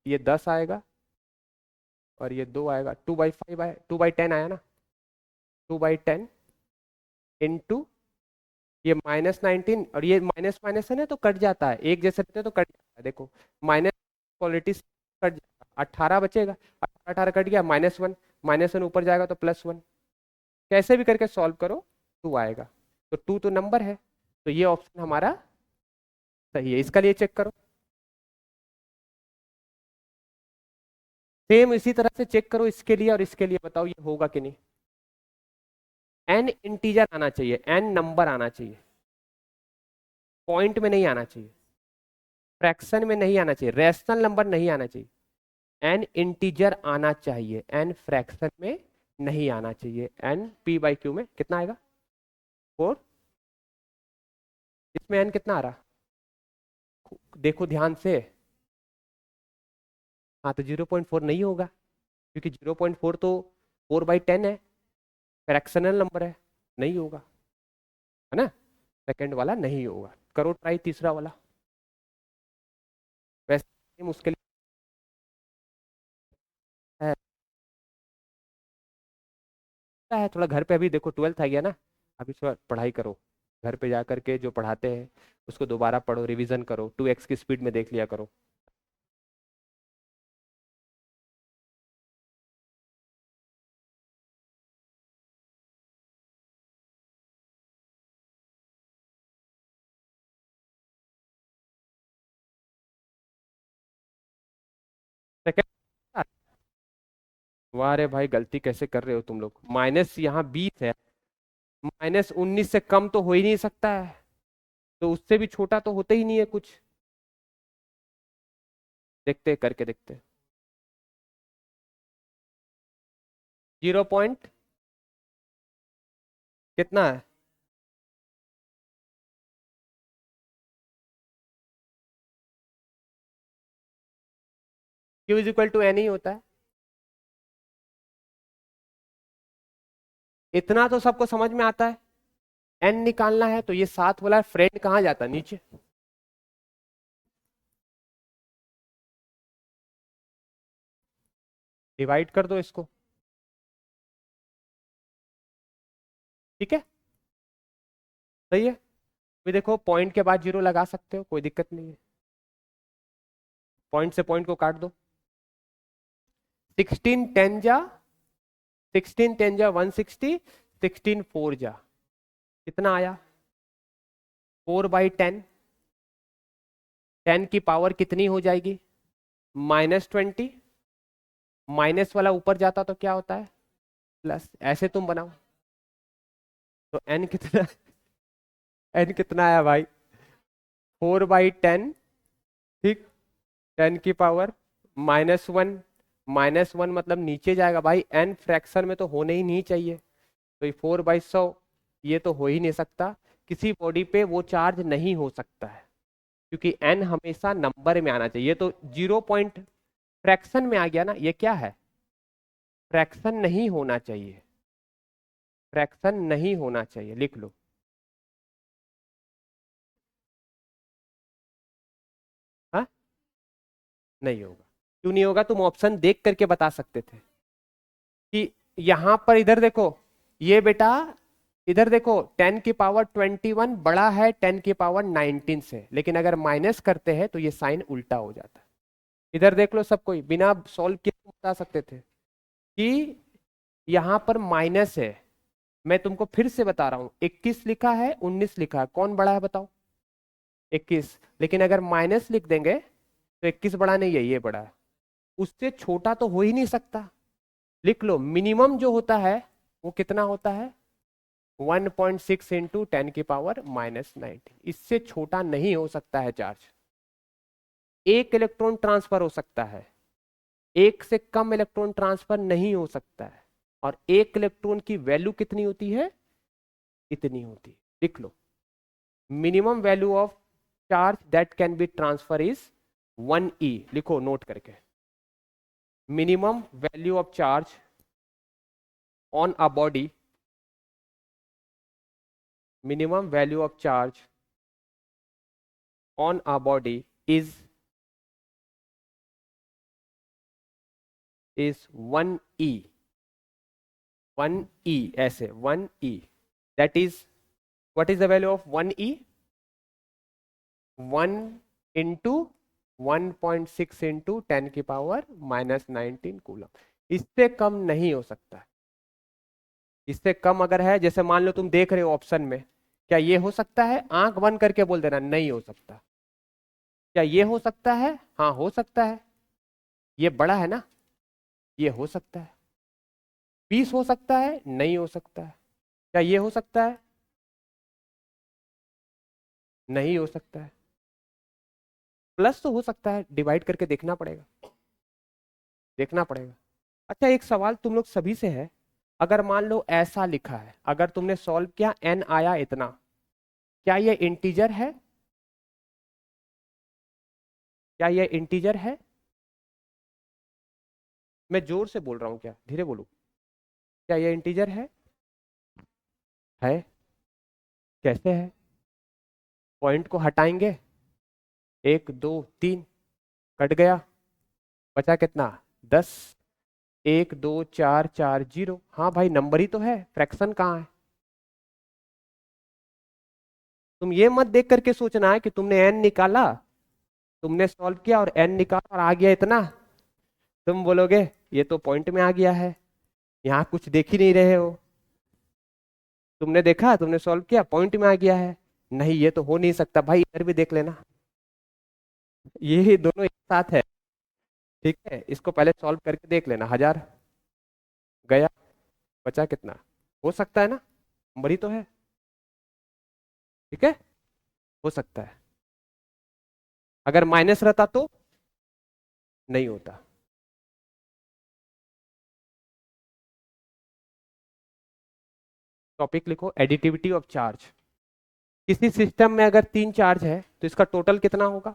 ये 10 आएगा और ये 2 आएगा, 2/5 आए, 2/10 आया ना, 2/10 इंटू ये -19, और ये माइनस माइनस है ना तो कट जाता है, एक जैसे रहते हैं तो कट जाता है, देखो माइनस क्वालिटी कट जाएगा, 18 बचेगा, 18 18 कट गया, -1, -1 ऊपर जाएगा तो +1, कैसे भी करके सॉल्व करो 2 आएगा, तो 2 तो नंबर है, तो ये ऑप्शन हमारा सही है। इसका लिए चेक करो, सेम इसी तरह से चेक करो इसके लिए और इसके लिए, बताओ ये होगा कि नहीं। n इंटीजर आना चाहिए, n नंबर आना चाहिए, पॉइंट में नहीं आना चाहिए, फ्रैक्शन में नहीं आना चाहिए, रैशनल नंबर नहीं आना चाहिए, n इंटीजर आना चाहिए, n फ्रैक्शन में नहीं आना चाहिए। n p/q में कितना आएगा 4, इसमें n कितना आ रहा, देखो ध्यान से, हाँ तो 0.4 नहीं होगा, क्योंकि 0.4 तो 4/10 है, फ्रैक्शनल नंबर है, नहीं होगा, है ना, सेकंड वाला नहीं होगा, करो ट्राई तीसरा वाला, वैसे मुश्किल है, थोड़ा घर पे, अभी देखो 12th आ गया ना, अभी थोड़ा पढ़ाई करो, घर पे जा करके जो पढ़ाते हैं उसको दोबारा पढ़ो, रिवीजन करो, 2x की स्पीड में देख लिया करो। सेकंड, वाह रे भाई, गलती कैसे कर रहे हो तुम लोग, माइनस यहाँ 20 है, -19 से कम तो हो ही नहीं सकता है, तो उससे भी छोटा तो होता ही नहीं है कुछ, देखते करके देखते, 0 पॉइंट कितना है, Q is equal to n ही होता है, इतना तो सबको समझ में आता है, एन निकालना है तो ये साथ वाला फ्रेंड कहाँ जाता है, नीचे, डिवाइड कर दो इसको, ठीक है, सही है, अभी देखो पॉइंट के बाद 0 लगा सकते हो, कोई दिक्कत नहीं है, पॉइंट से पॉइंट को काट दो, 16 10 जा 160, 16 4 जा कितना आया, 4/10, 10 की पावर कितनी हो जाएगी, -20, माइनस वाला ऊपर जाता तो क्या होता है प्लस, ऐसे तुम बनाओ, तो n कितना, n कितना आया भाई, 4/10, ठीक, 10 की पावर -1, -1 मतलब नीचे जाएगा भाई, n फ्रैक्शन में तो होने ही नहीं चाहिए, तो ये 4/100, ये तो हो ही नहीं सकता, किसी बॉडी पे वो चार्ज नहीं हो सकता है, क्योंकि n हमेशा नंबर में आना चाहिए, ये तो 0 पॉइंट फ्रैक्शन में आ गया ना, ये क्या है, फ्रैक्शन नहीं होना चाहिए, फ्रैक्शन नहीं होना चाहिए, लिख लो, हाँ, नहीं होगा, क्यों नहीं होगा, तुम ऑप्शन देख करके बता सकते थे कि यहां पर, इधर देखो, ये बेटा, इधर देखो 10 की पावर 21 बड़ा है 10 की पावर 19 से, लेकिन अगर माइनस करते हैं तो ये साइन उल्टा हो जाता है, इधर देख लो सब कोई, बिना सॉल्व किए तुम बता सकते थे कि यहां पर माइनस है, मैं तुमको फिर से बता रहा हूं, 21 लिखा है 19 लिखा है, कौन बड़ा है बताओ, 21, लेकिन अगर माइनस लिख देंगे तो 21 बड़ा नहीं है, ये बड़ा है, उससे छोटा तो हो ही नहीं सकता, लिख लो, मिनिमम जो होता है वो कितना होता है, 1.6 इंटू 10 की पावर -19, इससे छोटा नहीं हो सकता है चार्ज, एक इलेक्ट्रॉन ट्रांसफर हो सकता है, एक से कम इलेक्ट्रॉन ट्रांसफर नहीं हो सकता है, और एक इलेक्ट्रॉन की वैल्यू कितनी होती है, इतनी होती है, लिख लो, minimum value of charge that can be transfer is 1e, लिखो नोट करके। Minimum value of charge on a body, minimum value of charge on a body is 1e, 1e, ऐसे 1e, that is, what is the value of 1e? 1 into 1.6 into 10 की power -19 coulomb. इससे कम नहीं हो सकता है। इससे कम अगर है, जैसे मान लो तुम देख रहे हो ऑप्शन में, क्या ये हो सकता है? आंख बंद करके बोल देना नहीं हो सकता। क्या ये हो सकता है? हाँ हो सकता है। ये बड़ा है ना, ये हो सकता है। 20 हो सकता है? नहीं हो सकता है। क्या ये हो सकता है? नहीं हो सकता है। प्लस तो हो सकता है, डिवाइड करके देखना पड़ेगा, देखना पड़ेगा। अच्छा, एक सवाल तुम लोग सभी से है, अगर मान लो ऐसा लिखा है, अगर तुमने सॉल्व किया n आया इतना, क्या ये इंटीजर है? क्या ये इंटीजर है? मैं जोर से बोल रहा हूं, क्या धीरे बोलूं? क्या ये इंटीजर है? है। कैसे है? पॉइंट को हटाएंगे, 1 2 3 कट गया, बचा कितना? 10। 1 2 4 4 0। हाँ भाई, नंबर ही तो है, फ्रैक्शन कहाँ है? तुम ये मत देख करके सोचना है कि तुमने n निकाला, तुमने सॉल्व किया और n निकाला और आ गया इतना, तुम बोलोगे ये तो पॉइंट में आ गया है, यहाँ कुछ देख ही नहीं रहे हो। तुमने देखा, तुमने सॉल्व किया, पॉइंट में आ गया है। नहीं, ये तो हो नहीं सकता भाई, इधर भी देख लेना, ये दोनों एक साथ है। ठीक है, इसको पहले सॉल्व करके देख लेना। 1000 गया, बचा कितना? हो सकता है ना, नंबर ही तो है। ठीक है, हो सकता है। अगर माइनस रहता तो नहीं होता। टॉपिक लिखो, एडिटिविटी ऑफ चार्ज। किसी सिस्टम में अगर 3 चार्ज है तो इसका टोटल कितना होगा?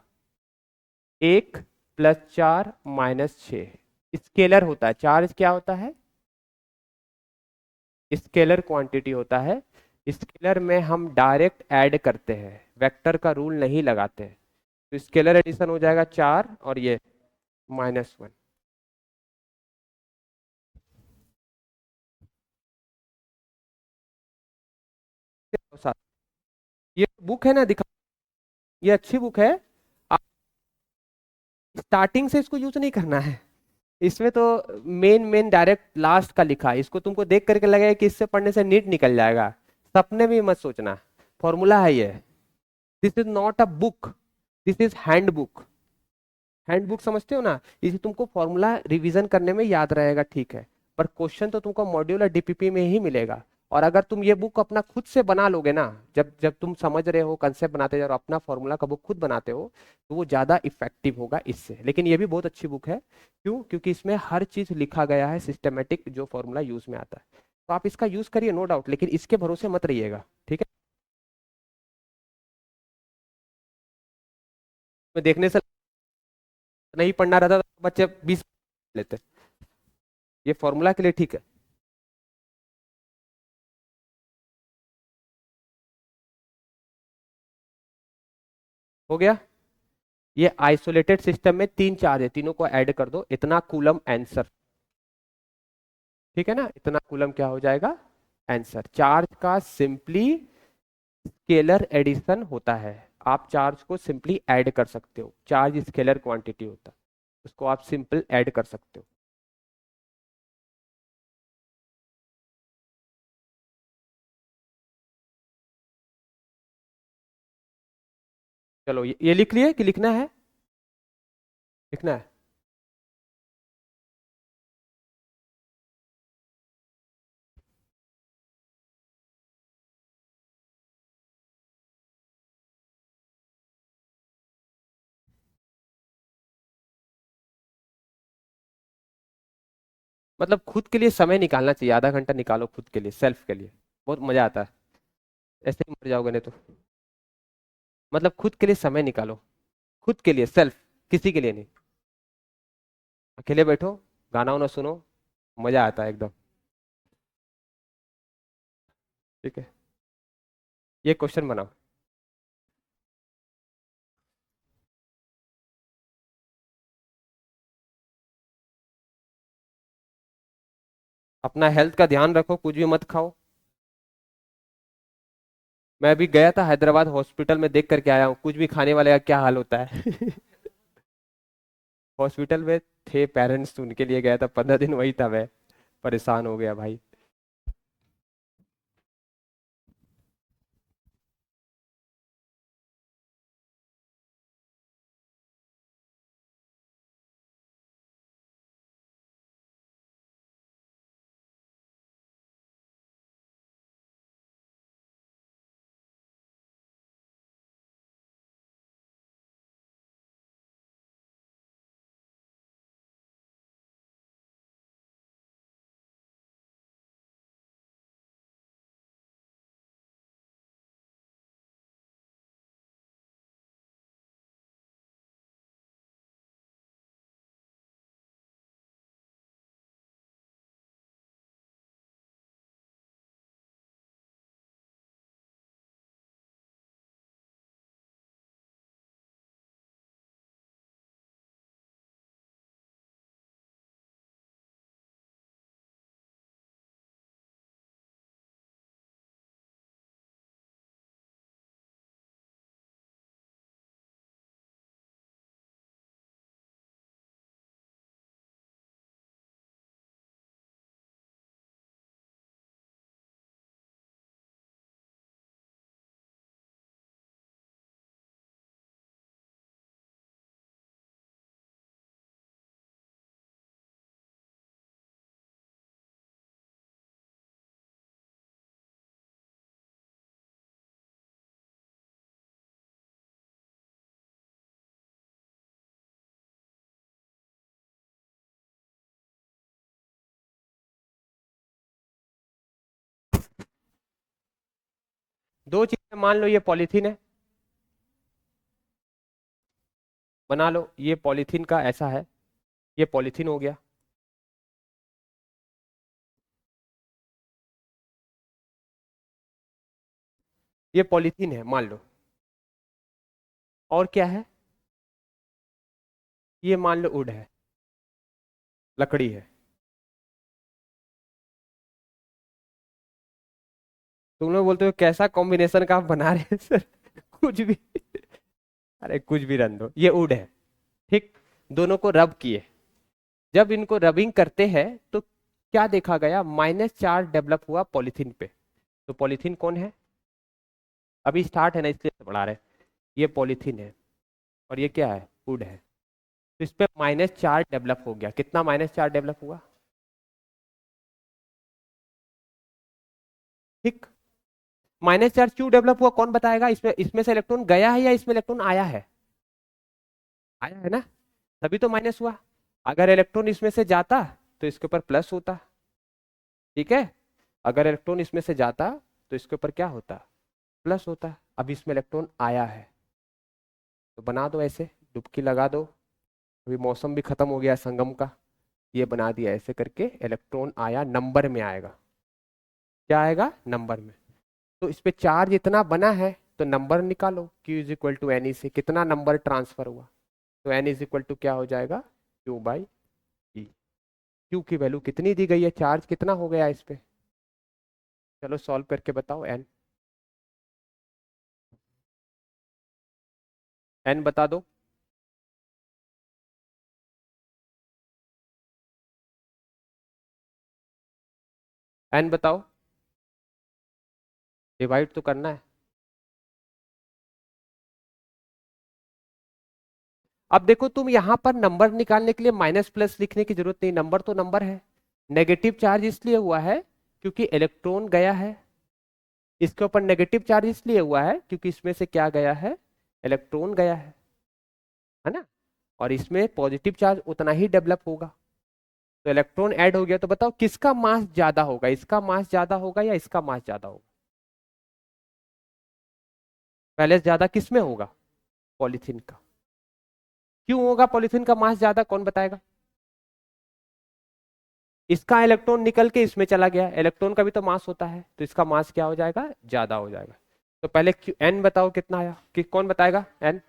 1 + 4 - 6। स्केलर होता है, चार्ज क्या होता है? स्केलर क्वांटिटी होता है। स्केलर में हम डायरेक्ट ऐड करते हैं, वेक्टर का रूल नहीं लगाते हैं। तो स्केलर एडिशन हो जाएगा 4 और ये -1। ये बुक है ना, दिखा, ये अच्छी बुक है। आप स्टार्टिंग से इसको यूज नहीं करना है, इसमें तो मेन मेन डायरेक्ट लास्ट का लिखा है। इसको तुमको देख करके लगेगा कि इससे पढ़ने से नीट निकल जाएगा, सपने भी मत सोचना। फॉर्मूला है ये। This is not a book, this is handbook. Handbook समझते हो ना, इसे तुमको फॉर्मूला रिवीजन करने में याद रहेगा, ठीक है, पर क्वेश्चन तो तुमको मॉड्यूलर डीपीपी में ही मिलेगा। और अगर तुम ये बुक अपना खुद से बना लोगे ना, जब जब तुम समझ रहे हो, कंसेप्ट बनाते हो और अपना फॉर्मूला का बुक खुद बनाते हो, तो वो ज़्यादा इफेक्टिव होगा इससे। लेकिन ये भी बहुत अच्छी बुक है, क्यों? क्योंकि इसमें हर चीज़ लिखा गया है, सिस्टमेटिक जो फॉर्मूला यूज में आता है। तो आप इसका यूज करिए, नो डाउट, लेकिन इसके भरोसे मत रहिएगा, ठीक है? मैं देखने से नहीं पढ़ना रहता तो बच्चे 20 लेते। ये फॉर्मूला के लिए ठीक है। हो गया। ये आइसोलेटेड सिस्टम में 3 चार्ज है, तीनों को ऐड कर दो, इतना कूलम आंसर। ठीक है ना, इतना कूलम क्या हो जाएगा? आंसर। चार्ज का सिंपली स्केलर एडिशन होता है। आप चार्ज को सिंपली ऐड कर सकते हो, चार्ज स्केलर क्वांटिटी होता है, उसको आप सिंपल ऐड कर सकते हो। चलो, ये लिख लिए कि लिखना है? लिखना है। मतलब खुद के लिए समय निकालना चाहिए, आधा घंटा निकालो खुद के लिए, सेल्फ के लिए, बहुत मजा आता है। ऐसे ही मर जाओगे नहीं तो। मतलब खुद के लिए समय निकालो, खुद के लिए, सेल्फ, किसी के लिए नहीं। अकेले बैठो, गाना वाना सुनो, मजा आता है एकदम। ठीक है, ये क्वेश्चन बनाओ। अपना हेल्थ का ध्यान रखो, कुछ भी मत खाओ। मैं अभी गया था हैदराबाद, हॉस्पिटल में देख करके आया हूँ, कुछ भी खाने वाले का क्या हाल होता है। हॉस्पिटल में थे पेरेंट्स, उनके लिए गया था, 15 दिन वही था, मैं परेशान हो गया भाई। दो चीजें मान लो, ये पॉलीथीन है, बना लो, ये पॉलीथीन का ऐसा है, ये पॉलीथीन हो गया। ये पॉलीथीन है मान लो। और क्या है? ये मान लो वुड है, लकड़ी है। तुम लोग बोलते हो कैसा कॉम्बिनेशन का आप बना रहे हैं सर। कुछ भी। अरे कुछ भी रन दो, ये वुड है। ठीक, दोनों को रब किए, जब इनको रबिंग करते हैं तो क्या देखा गया, माइनस चार्ज डेवलप हुआ पॉलीथीन पे। तो पॉलीथीन कौन है? अभी स्टार्ट है ना, इसलिए तो बढ़ा रहे हैं। ये पॉलीथीन है, और ये क्या है, वुड है। तो इस पे माइनस चार्ज डेवलप हो गया। कितना माइनस चार्ज डेवलप हुआ? ठीक, माइनस चार्ज क्यों डेवलप हुआ, कौन बताएगा? इसमें इसमें से इलेक्ट्रॉन गया है या इसमें इलेक्ट्रॉन आया है? आया है ना, तभी तो माइनस हुआ। अगर इलेक्ट्रॉन इसमें से जाता तो इसके ऊपर प्लस होता। ठीक है, अगर इलेक्ट्रॉन इसमें से जाता तो इसके ऊपर क्या होता, प्लस होता। अब इसमें इलेक्ट्रॉन आया है, तो बना दो ऐसे, डुबकी लगा दो। अभी मौसम भी खत्म हो गया है संगम का, ये बना दिया ऐसे करके, इलेक्ट्रॉन आया, नंबर में आएगा। क्या आएगा, नंबर में। तो इस पे चार्ज इतना बना है, तो नंबर निकालो, Q is equal to n e से कितना नंबर ट्रांसफर हुआ। तो एन इज इक्वल टू क्या हो जाएगा, क्यू बाई ई। क्यू की वैल्यू कितनी दी गई है, चार्ज कितना हो गया इस पे, चलो सॉल्व करके बताओ। एन, एन बता दो। एन बताओ, डिवाइड तो करना है। अब देखो, तुम यहां पर नंबर निकालने के लिए माइनस प्लस लिखने की जरूरत नहीं, नंबर तो नंबर है। नेगेटिव चार्ज इसलिए हुआ है क्योंकि इलेक्ट्रॉन गया है, इसके ऊपर नेगेटिव चार्ज इसलिए हुआ है क्योंकि इसमें से क्या गया है, इलेक्ट्रॉन गया है ना। और इसमें पॉजिटिव चार्ज उतना ही डेवलप होगा, तो इलेक्ट्रॉन ऐड हो गया। तो बताओ किसका मास ज्यादा होगा, इसका मास ज्यादा होगा या इसका मास ज्यादा होगा? बैलेंस ज्यादा किस में होगा? पॉलीथीन का। क्यों होगा पॉलीथीन का मास ज्यादा, कौन बताएगा? इसका इलेक्ट्रॉन निकल के इसमें चला गया, इलेक्ट्रॉन का भी तो मास होता है, तो इसका मास क्या हो जाएगा? ज्यादा हो जाएगा। तो पहले एन बताओ कितना आया, कि कौन बताएगा एन?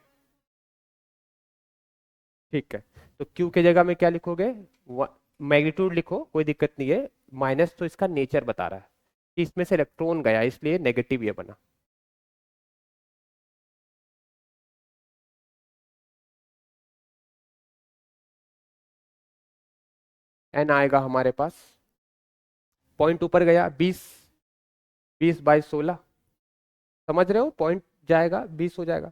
ठीक है, तो क्यू की जगह में क्या लिखोगे? मैग्नीट्यूड लिखो, कोई दिक्कत नहीं है। माइनस तो इसका नेचर बता रहा है कि इसमें से इलेक्ट्रॉन गया, इसलिए नेगेटिव ये बना। एन आएगा हमारे पास, पॉइंट ऊपर गया 20, 20/16, समझ रहे हो? पॉइंट जाएगा 20 हो जाएगा।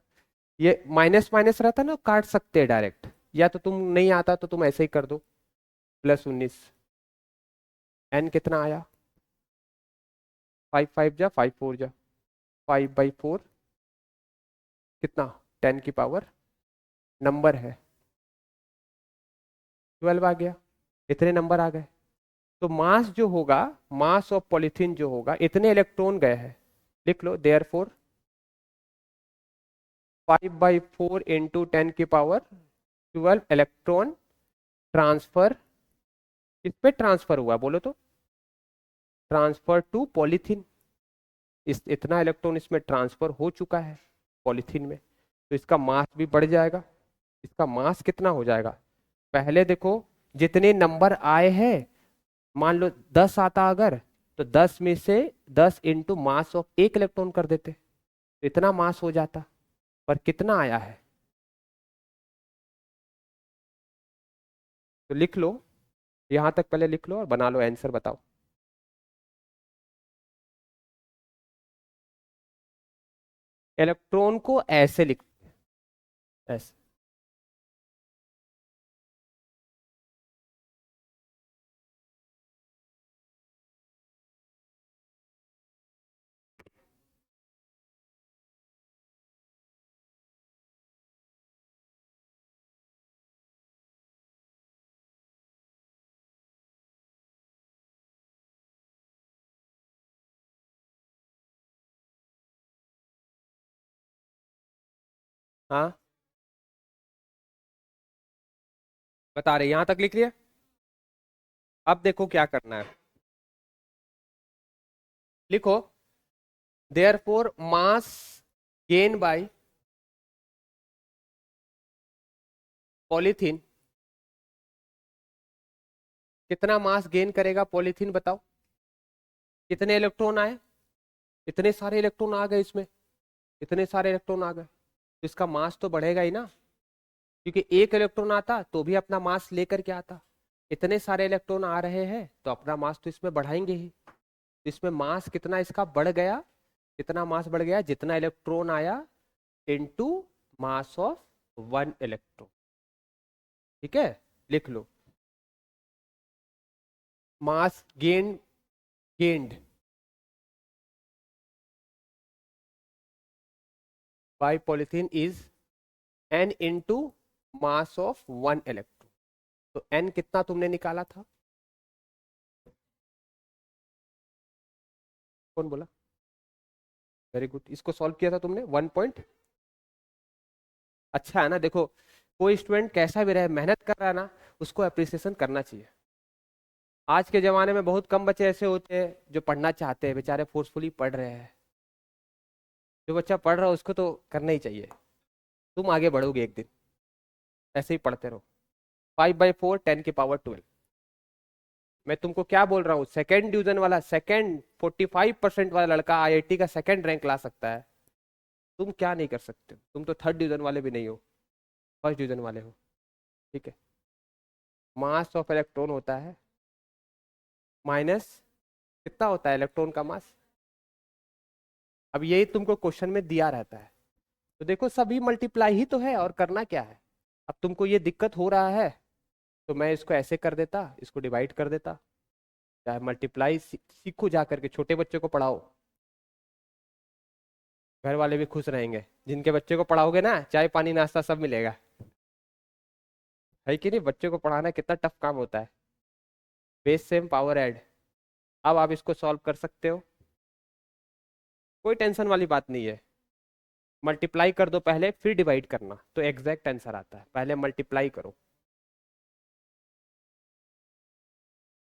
ये माइनस माइनस रहता ना, काट सकते हैं डायरेक्ट, या तो तुम नहीं आता तो तुम ऐसे ही कर दो, +19। एन कितना आया? 5 5 जा 5 4 जा 5/4, कितना? 10 की पावर, नंबर है 12 आ गया, इतने नंबर आ गए। तो मास जो होगा, मास ऑफ पॉलिथीन जो होगा, इतने इलेक्ट्रॉन गए हैं, लिख लो देयरफॉर 5/4 इंटू 10 की पावर 12 इलेक्ट्रॉन ट्रांसफर, किस पे ट्रांसफर हुआ बोलो तो? Transfer to polythene. इस इतना इलेक्ट्रॉन इसमें ट्रांसफर हो चुका है पॉलीथीन में, तो इसका मास भी बढ़ जाएगा। इसका मास कितना हो जाएगा? पहले देखो, जितने नंबर आए हैं, मान लो 10 आता अगर, तो 10 में से 10 इंटू मास ऑफ एक इलेक्ट्रॉन कर देते, तो इतना मास हो जाता। पर कितना आया है? तो लिख लो, यहां तक पहले लिख लो और बना लो आंसर, बताओ। इलेक्ट्रॉन को ऐसे लिख, ऐसे। हाँ, बता रहे, यहां तक लिख लिया। अब देखो क्या करना है, लिखो therefore mass gain by polythene, कितना मास गेन करेगा पॉलीथीन बताओ? कितने इलेक्ट्रॉन आए? इतने सारे इलेक्ट्रॉन आ गए इसमें, इतने सारे इलेक्ट्रॉन आ गए, तो इसका मास तो बढ़ेगा ही ना, क्योंकि एक इलेक्ट्रॉन आता तो भी अपना मास लेकर के आता। इतने सारे इलेक्ट्रॉन आ रहे हैं तो अपना मास तो इसमें बढ़ाएंगे ही। तो इसमें मास कितना इसका बढ़ गया? कितना मास बढ़ गया? जितना इलेक्ट्रॉन आया इनटू मास ऑफ 1 इलेक्ट्रॉन। ठीक है, लिख लो mass gained by polythene is n into mass of 1 electron. तो n कितना तुमने निकाला था? कौन बोला? वेरी गुड, इसको सॉल्व किया था तुमने 1 पॉइंट। अच्छा है ना, देखो कोई स्टूडेंट कैसा भी रहे, मेहनत कर रहा है ना, उसको अप्रिसिएशन करना चाहिए। आज के जमाने में बहुत कम बच्चे ऐसे होते हैं जो पढ़ना चाहते हैं, बेचारे फोर्सफुली पढ़ रहे हैं। जो बच्चा पढ़ रहा है उसको तो करना ही चाहिए, तुम आगे बढ़ोगे एक दिन, ऐसे ही पढ़ते रहो। 5/4 10 की पावर 12। मैं तुमको क्या बोल रहा हूँ, सेकंड डिवीजन वाला, सेकंड 45% वाला लड़का आईआईटी का सेकंड रैंक ला सकता है, तुम क्या नहीं कर सकते हो? तुम तो थर्ड डिवीजन वाले भी नहीं हो, फर्स्ट डिवीजन वाले हो। ठीक है, मास ऑफ इलेक्ट्रॉन होता है माइनस, कितना होता है इलेक्ट्रॉन का मास? अब यही तुमको क्वेश्चन में दिया रहता है, तो देखो सभी मल्टीप्लाई ही तो है, और करना क्या है? अब तुमको ये दिक्कत हो रहा है, तो मैं इसको ऐसे कर देता, इसको डिवाइड कर देता, चाहे मल्टीप्लाई सीखो, जा करके छोटे बच्चों को पढ़ाओ, घर वाले भी खुश रहेंगे। जिनके बच्चे को पढ़ाओगे ना, चाय पानी नाश्ता सब मिलेगा, है कि नहीं? बच्चों को पढ़ाना कितना टफ काम होता है। बेस सेम पावर ऐड, अब आप इसको सॉल्व कर सकते हो, कोई टेंशन वाली बात नहीं है। मल्टीप्लाई कर दो पहले, फिर डिवाइड करना, तो एग्जैक्ट आंसर आता है। पहले मल्टीप्लाई करो,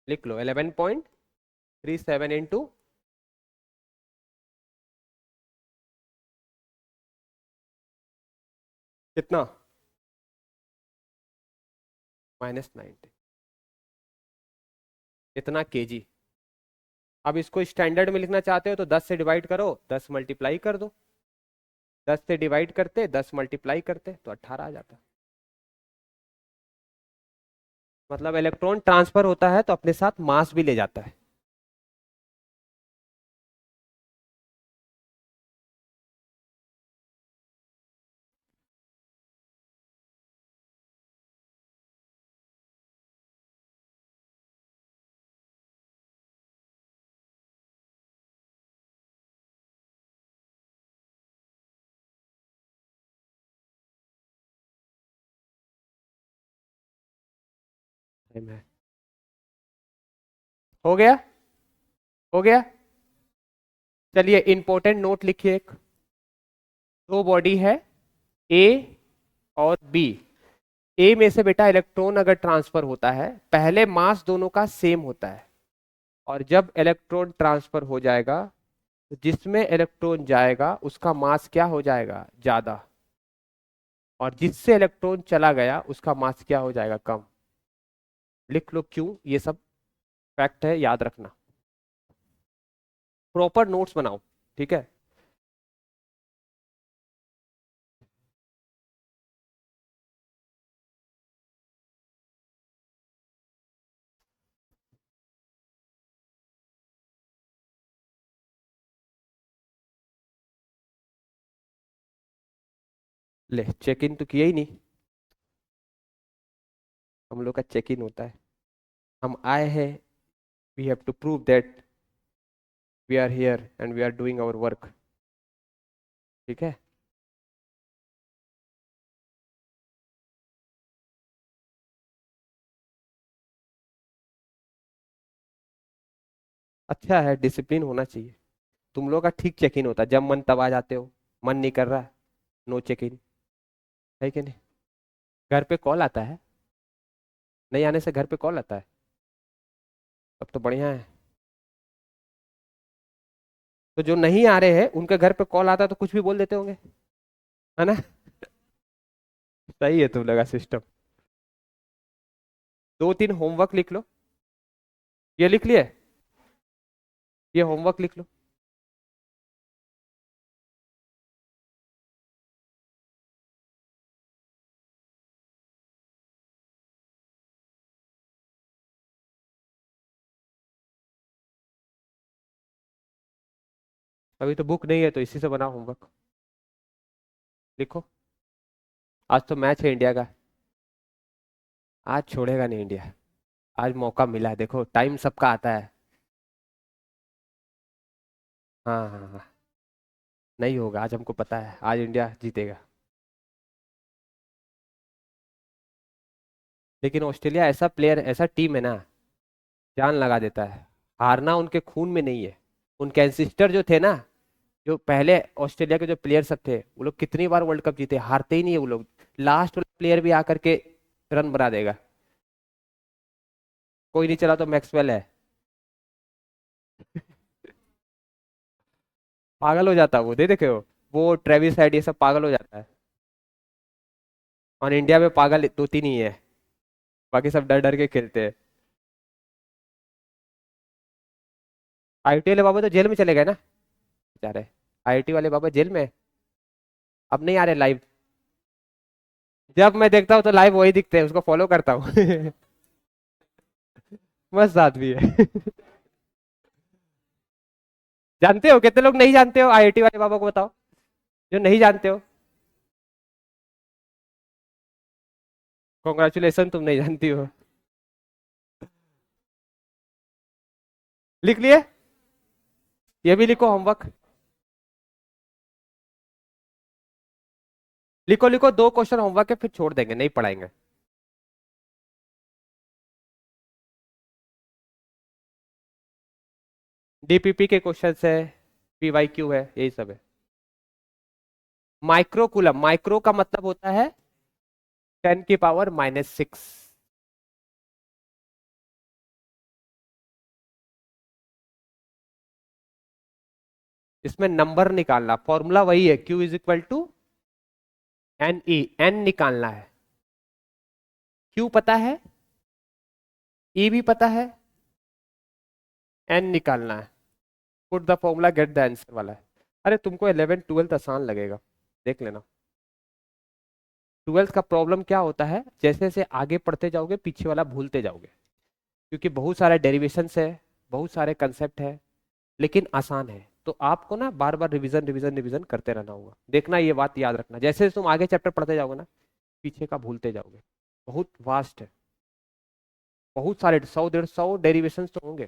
लिख लो 11.37 इंटू कितना, -90, इतना केजी। अब इसको स्टैंडर्ड में लिखना चाहते हो तो 10 से डिवाइड करो, 10 मल्टीप्लाई कर दो, 10 से डिवाइड करते 10 मल्टीप्लाई करते तो 18 आ जाता। मतलब इलेक्ट्रॉन ट्रांसफर होता है तो अपने साथ मास भी ले जाता है। टाइम है। हो गया, हो गया। चलिए इंपॉर्टेंट नोट लिखिए एक। दो बॉडी है ए और बी। ए में से बेटा इलेक्ट्रॉन अगर ट्रांसफर होता है, पहले मास दोनों का सेम होता है, और जब इलेक्ट्रॉन ट्रांसफर हो जाएगा तो जिसमें इलेक्ट्रॉन जाएगा उसका मास क्या हो जाएगा, ज्यादा, और जिससे इलेक्ट्रॉन चला गया उसका मास क्या हो जाएगा, कम। लिख लो क्यों, ये सब फैक्ट है, याद रखना। प्रॉपर नोट्स बनाओ, ठीक है। ले चेक इन तो किया ही नहीं। हम लोग का चेक इन होता है, हम आए हैं, we have to prove that we are here and we are doing our work, ठीक है। अच्छा है, डिसिप्लिन होना चाहिए। तुम लोग का ठीक चेक इन होता है, जब मन तब आ जाते हो, मन नहीं कर रहा, नो चेक इन, है कि नहीं। घर पे कॉल आता है, नहीं आने से घर पे कॉल आता है, अब तो बढ़िया है। तो जो नहीं आ रहे हैं उनके घर पे कॉल आता है तो कुछ भी बोल देते होंगे, है ना। सही है तुम लोग का सिस्टम। दो तीन होमवर्क लिख लो। ये लिख लिए, ये होमवर्क लिख लो। अभी तो बुक नहीं है तो इसी से बनाओ होमवर्क, लिखो। आज तो मैच है इंडिया का, आज छोड़ेगा नहीं इंडिया। आज मौका मिला है, देखो टाइम सबका आता है। हाँ हाँ हाँ, नहीं होगा आज, हमको पता है आज इंडिया जीतेगा। लेकिन ऑस्ट्रेलिया ऐसा प्लेयर, ऐसा टीम है ना, जान लगा देता है। हारना उनके खून में नहीं है। उनके एंसिस्टर जो थे ना, जो पहले ऑस्ट्रेलिया के जो प्लेयर सब थे, वो लोग कितनी बार वर्ल्ड कप जीते, हारते ही नहीं है वो लोग। लास्ट वाला प्लेयर भी आकर के रन बना देगा। कोई नहीं चला तो मैक्सवेल है। पागल हो जाता है वो, दे देखे हो, वो ट्रेविस हेड, ये सब पागल हो जाता है। और इंडिया में पागल दो तीन ही है, बाकी सब डर डर के खेलते हैं। आईटी वाले बाबा तो जेल में चले गए ना बेचारे। आईटी वाले बाबा जेल में है। अब नहीं आ रहे लाइव। जब मैं देखता हूँ तो लाइव वही दिखते हैं, उसको फॉलो करता हूँ। मस्त आदमी है। जानते हो कितने लोग नहीं जानते हो आईआईटी वाले बाबा को, बताओ जो नहीं जानते हो। कॉन्ग्रेचुलेसन, तुम नहीं जानती हो। लिख लिए, ये भी लिखो होमवर्क। लिखो लिखो, दो क्वेश्चन होमवर्क है, फिर छोड़ देंगे, नहीं पढ़ाएंगे। डीपीपी के क्वेश्चन है, पीवाईक्यू है, यही सब है। माइक्रोकुलम, माइक्रो का मतलब होता है 10⁻⁻⁶। इसमें नंबर निकालना, फॉर्मूला वही है, Q is equal to n e, n निकालना है। Q पता है, E भी पता है, एन निकालना है। Put the formula get the answer वाला है। अरे तुमको 11 12 आसान लगेगा, देख लेना। 12 का प्रॉब्लम क्या होता है, जैसे जैसे आगे पढ़ते जाओगे पीछे वाला भूलते जाओगे, क्योंकि बहुत सारे डेरिवेशंस है, बहुत सारे कंसेप्ट है, लेकिन आसान है। तो आपको ना बार बार रिवीजन रिवीजन रिवीजन करते रहना होगा। देखना, ये बात याद रखना, जैसे तुम आगे चैप्टर पढ़ते जाओगे ना, पीछे का भूलते जाओगे। बहुत वास्ट है, बहुत सारे 100 150 डेरिवेशंस तो होंगे।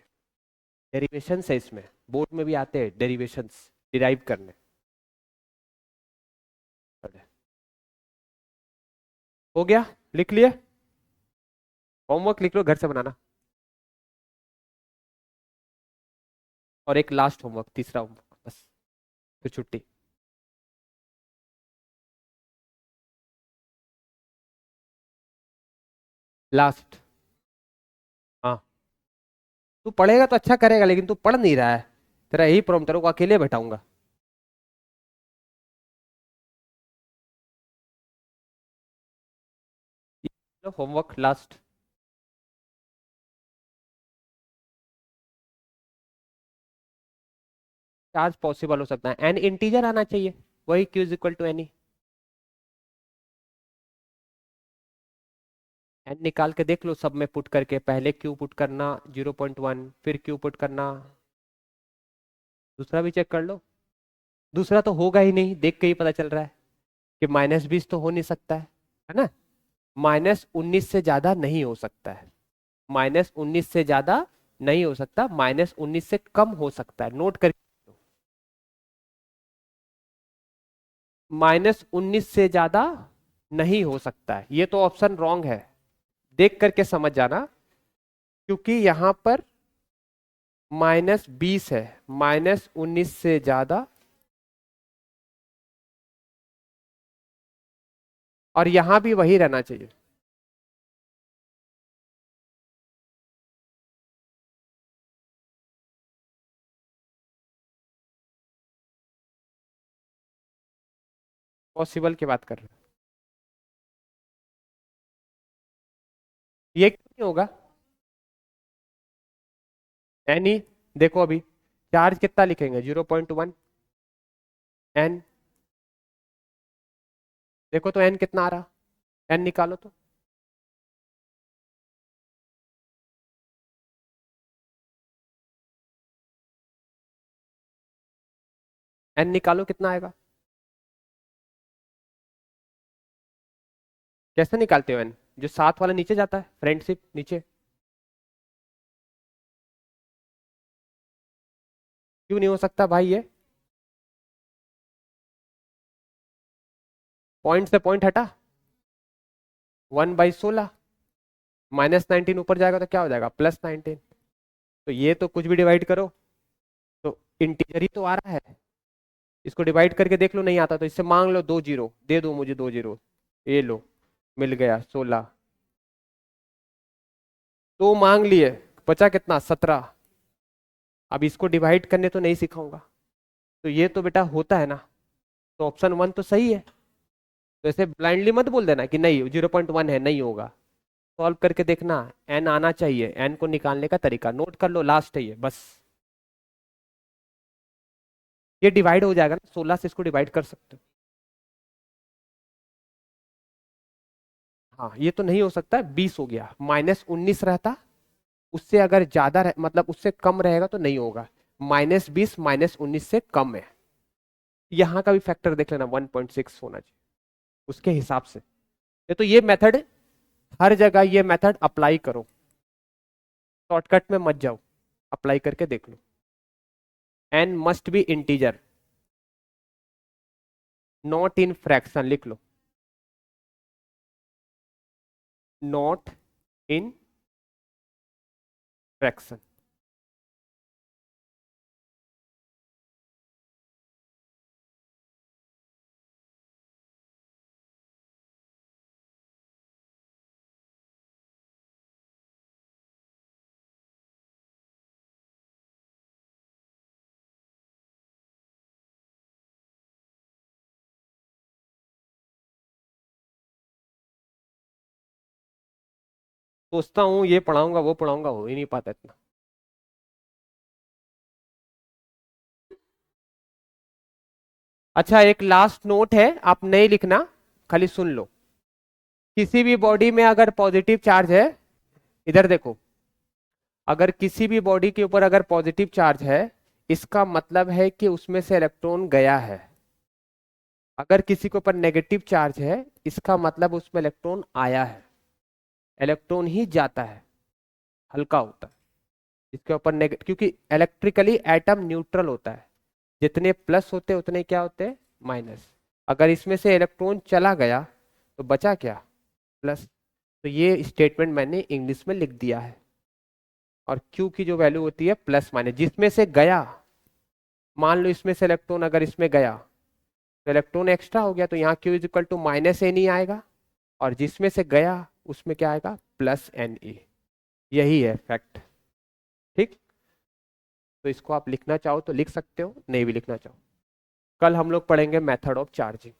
डेरिवेशंस है इसमें, बोर्ड में भी आते हैं डेरिवेशंस, डिराइव करने। हो गया, लिख लिए? होमवर्क लिख लो, घर से बनाना। और एक लास्ट होमवर्क, तीसरा होमवर्क, बस फिर छुट्टी। लास्ट। हाँ, तू पढ़ेगा तो अच्छा करेगा, लेकिन तू पढ़ नहीं रहा है। तेरा यही प्रॉब्लम, तेरे को अकेले बैठाऊंगा। Homework last. चार्ज पॉसिबल हो सकता है, एन इंटीजर आना चाहिए, वही Q is equal to n. N निकाल के देख लो, सब में पुट करके, पहले क्यू पुट करना 0.1, फिर क्यू पुट करना। दूसरा भी चेक कर लो। दूसरा तो होगा ही नहीं, देख के ही पता चल रहा है कि -20 तो हो नहीं सकता है ना। -19 से ज्यादा नहीं हो सकता है, -19 से ज्यादा नहीं हो सकता, -19 से कम हो सकता है, नोट करके। -19 से ज्यादा नहीं हो सकता है, ये तो ऑप्शन रॉन्ग है, देख करके समझ जाना। क्योंकि यहां पर -20 है, -19 से ज्यादा, और यहां भी वही रहना चाहिए। पॉसिबल की बात कर रहे हैं, ये क्यों नहीं होगा? एन ही, देखो अभी चार्ज कितना लिखेंगे, 0.1 एन। देखो तो एन कितना आ रहा, एन निकालो तो। एन निकालो कितना आएगा, कैसे निकालते हो एन? जो साथ वाला नीचे जाता है, फ्रेंडशिप नीचे। क्यों नहीं हो सकता भाई ये? पॉइंट से पॉइंट हटा, 1/16, -19 ऊपर जाएगा तो क्या हो जाएगा, +19। तो ये तो कुछ भी डिवाइड करो तो इंटीजर ही तो आ रहा है। इसको डिवाइड करके देख लो, नहीं आता तो इससे मांग लो 2 जीरो, दे दो मुझे 2 जीरो, ये लो, मिल गया 16। तो मांग लिए, बचा कितना, 17। अब इसको डिवाइड करने तो नहीं सिखाऊंगा, तो ये तो बेटा होता है ना, तो ऑप्शन 1 तो सही है। तो ऐसे ब्लाइंडली मत बोल देना कि नहीं 0.1 है, नहीं होगा। सॉल्व करके देखना, एन आना चाहिए, एन को निकालने का तरीका नोट कर लो, लास्ट है ये बस। ये डिवाइड हो जाएगा ना, 16 से इसको डिवाइड कर सकते हो। हाँ, ये तो नहीं हो सकता, 20 हो गया, -19 रहता, उससे अगर ज्यादा मतलब उससे कम रहेगा तो नहीं होगा। -20 -19 से कम है। यहाँ का भी फैक्टर देख लेना, 1.6 होना चाहिए उसके हिसाब से। ये तो ये मेथड, हर जगह ये मेथड अप्लाई करो, शॉर्टकट में मत जाओ, अप्लाई करके देख लो। N must be integer, not in fraction, लिख लो, नॉट इन फ्रैक्शन। सोचता हूँ ये पढ़ाऊंगा वो पढ़ाऊंगा, हो ही नहीं पाता इतना। अच्छा, एक लास्ट नोट है, आप नहीं लिखना, खाली सुन लो। किसी भी बॉडी में अगर पॉजिटिव चार्ज है, इधर देखो, अगर किसी भी बॉडी के ऊपर अगर पॉजिटिव चार्ज है, इसका मतलब है कि उसमें से इलेक्ट्रॉन गया है। अगर किसी के ऊपर नेगेटिव चार्ज है, इसका मतलब उसमें इलेक्ट्रॉन आया है। इलेक्ट्रॉन ही जाता है, हल्का होता है। इसके ऊपर नेगेटिव, क्योंकि इलेक्ट्रिकली एटम न्यूट्रल होता है, जितने प्लस होते हैं उतने क्या होते हैं, माइनस। अगर इसमें से इलेक्ट्रॉन चला गया तो बचा क्या, प्लस। तो ये स्टेटमेंट मैंने इंग्लिश में लिख दिया है। और Q की जो वैल्यू होती है प्लस माइनस, जिसमें से गया, मान लो इसमें से इलेक्ट्रॉन अगर इसमें गया तो इलेक्ट्रॉन एक्स्ट्रा हो गया, तो यहाँ Q is equal to minus n e आएगा, और जिसमें से गया उसमें क्या आएगा, प्लस एन ई। यही है फैक्ट। ठीक, तो इसको आप लिखना चाहो तो लिख सकते हो, नहीं भी लिखना चाहो। कल हम लोग पढ़ेंगे मेथड ऑफ चार्जिंग।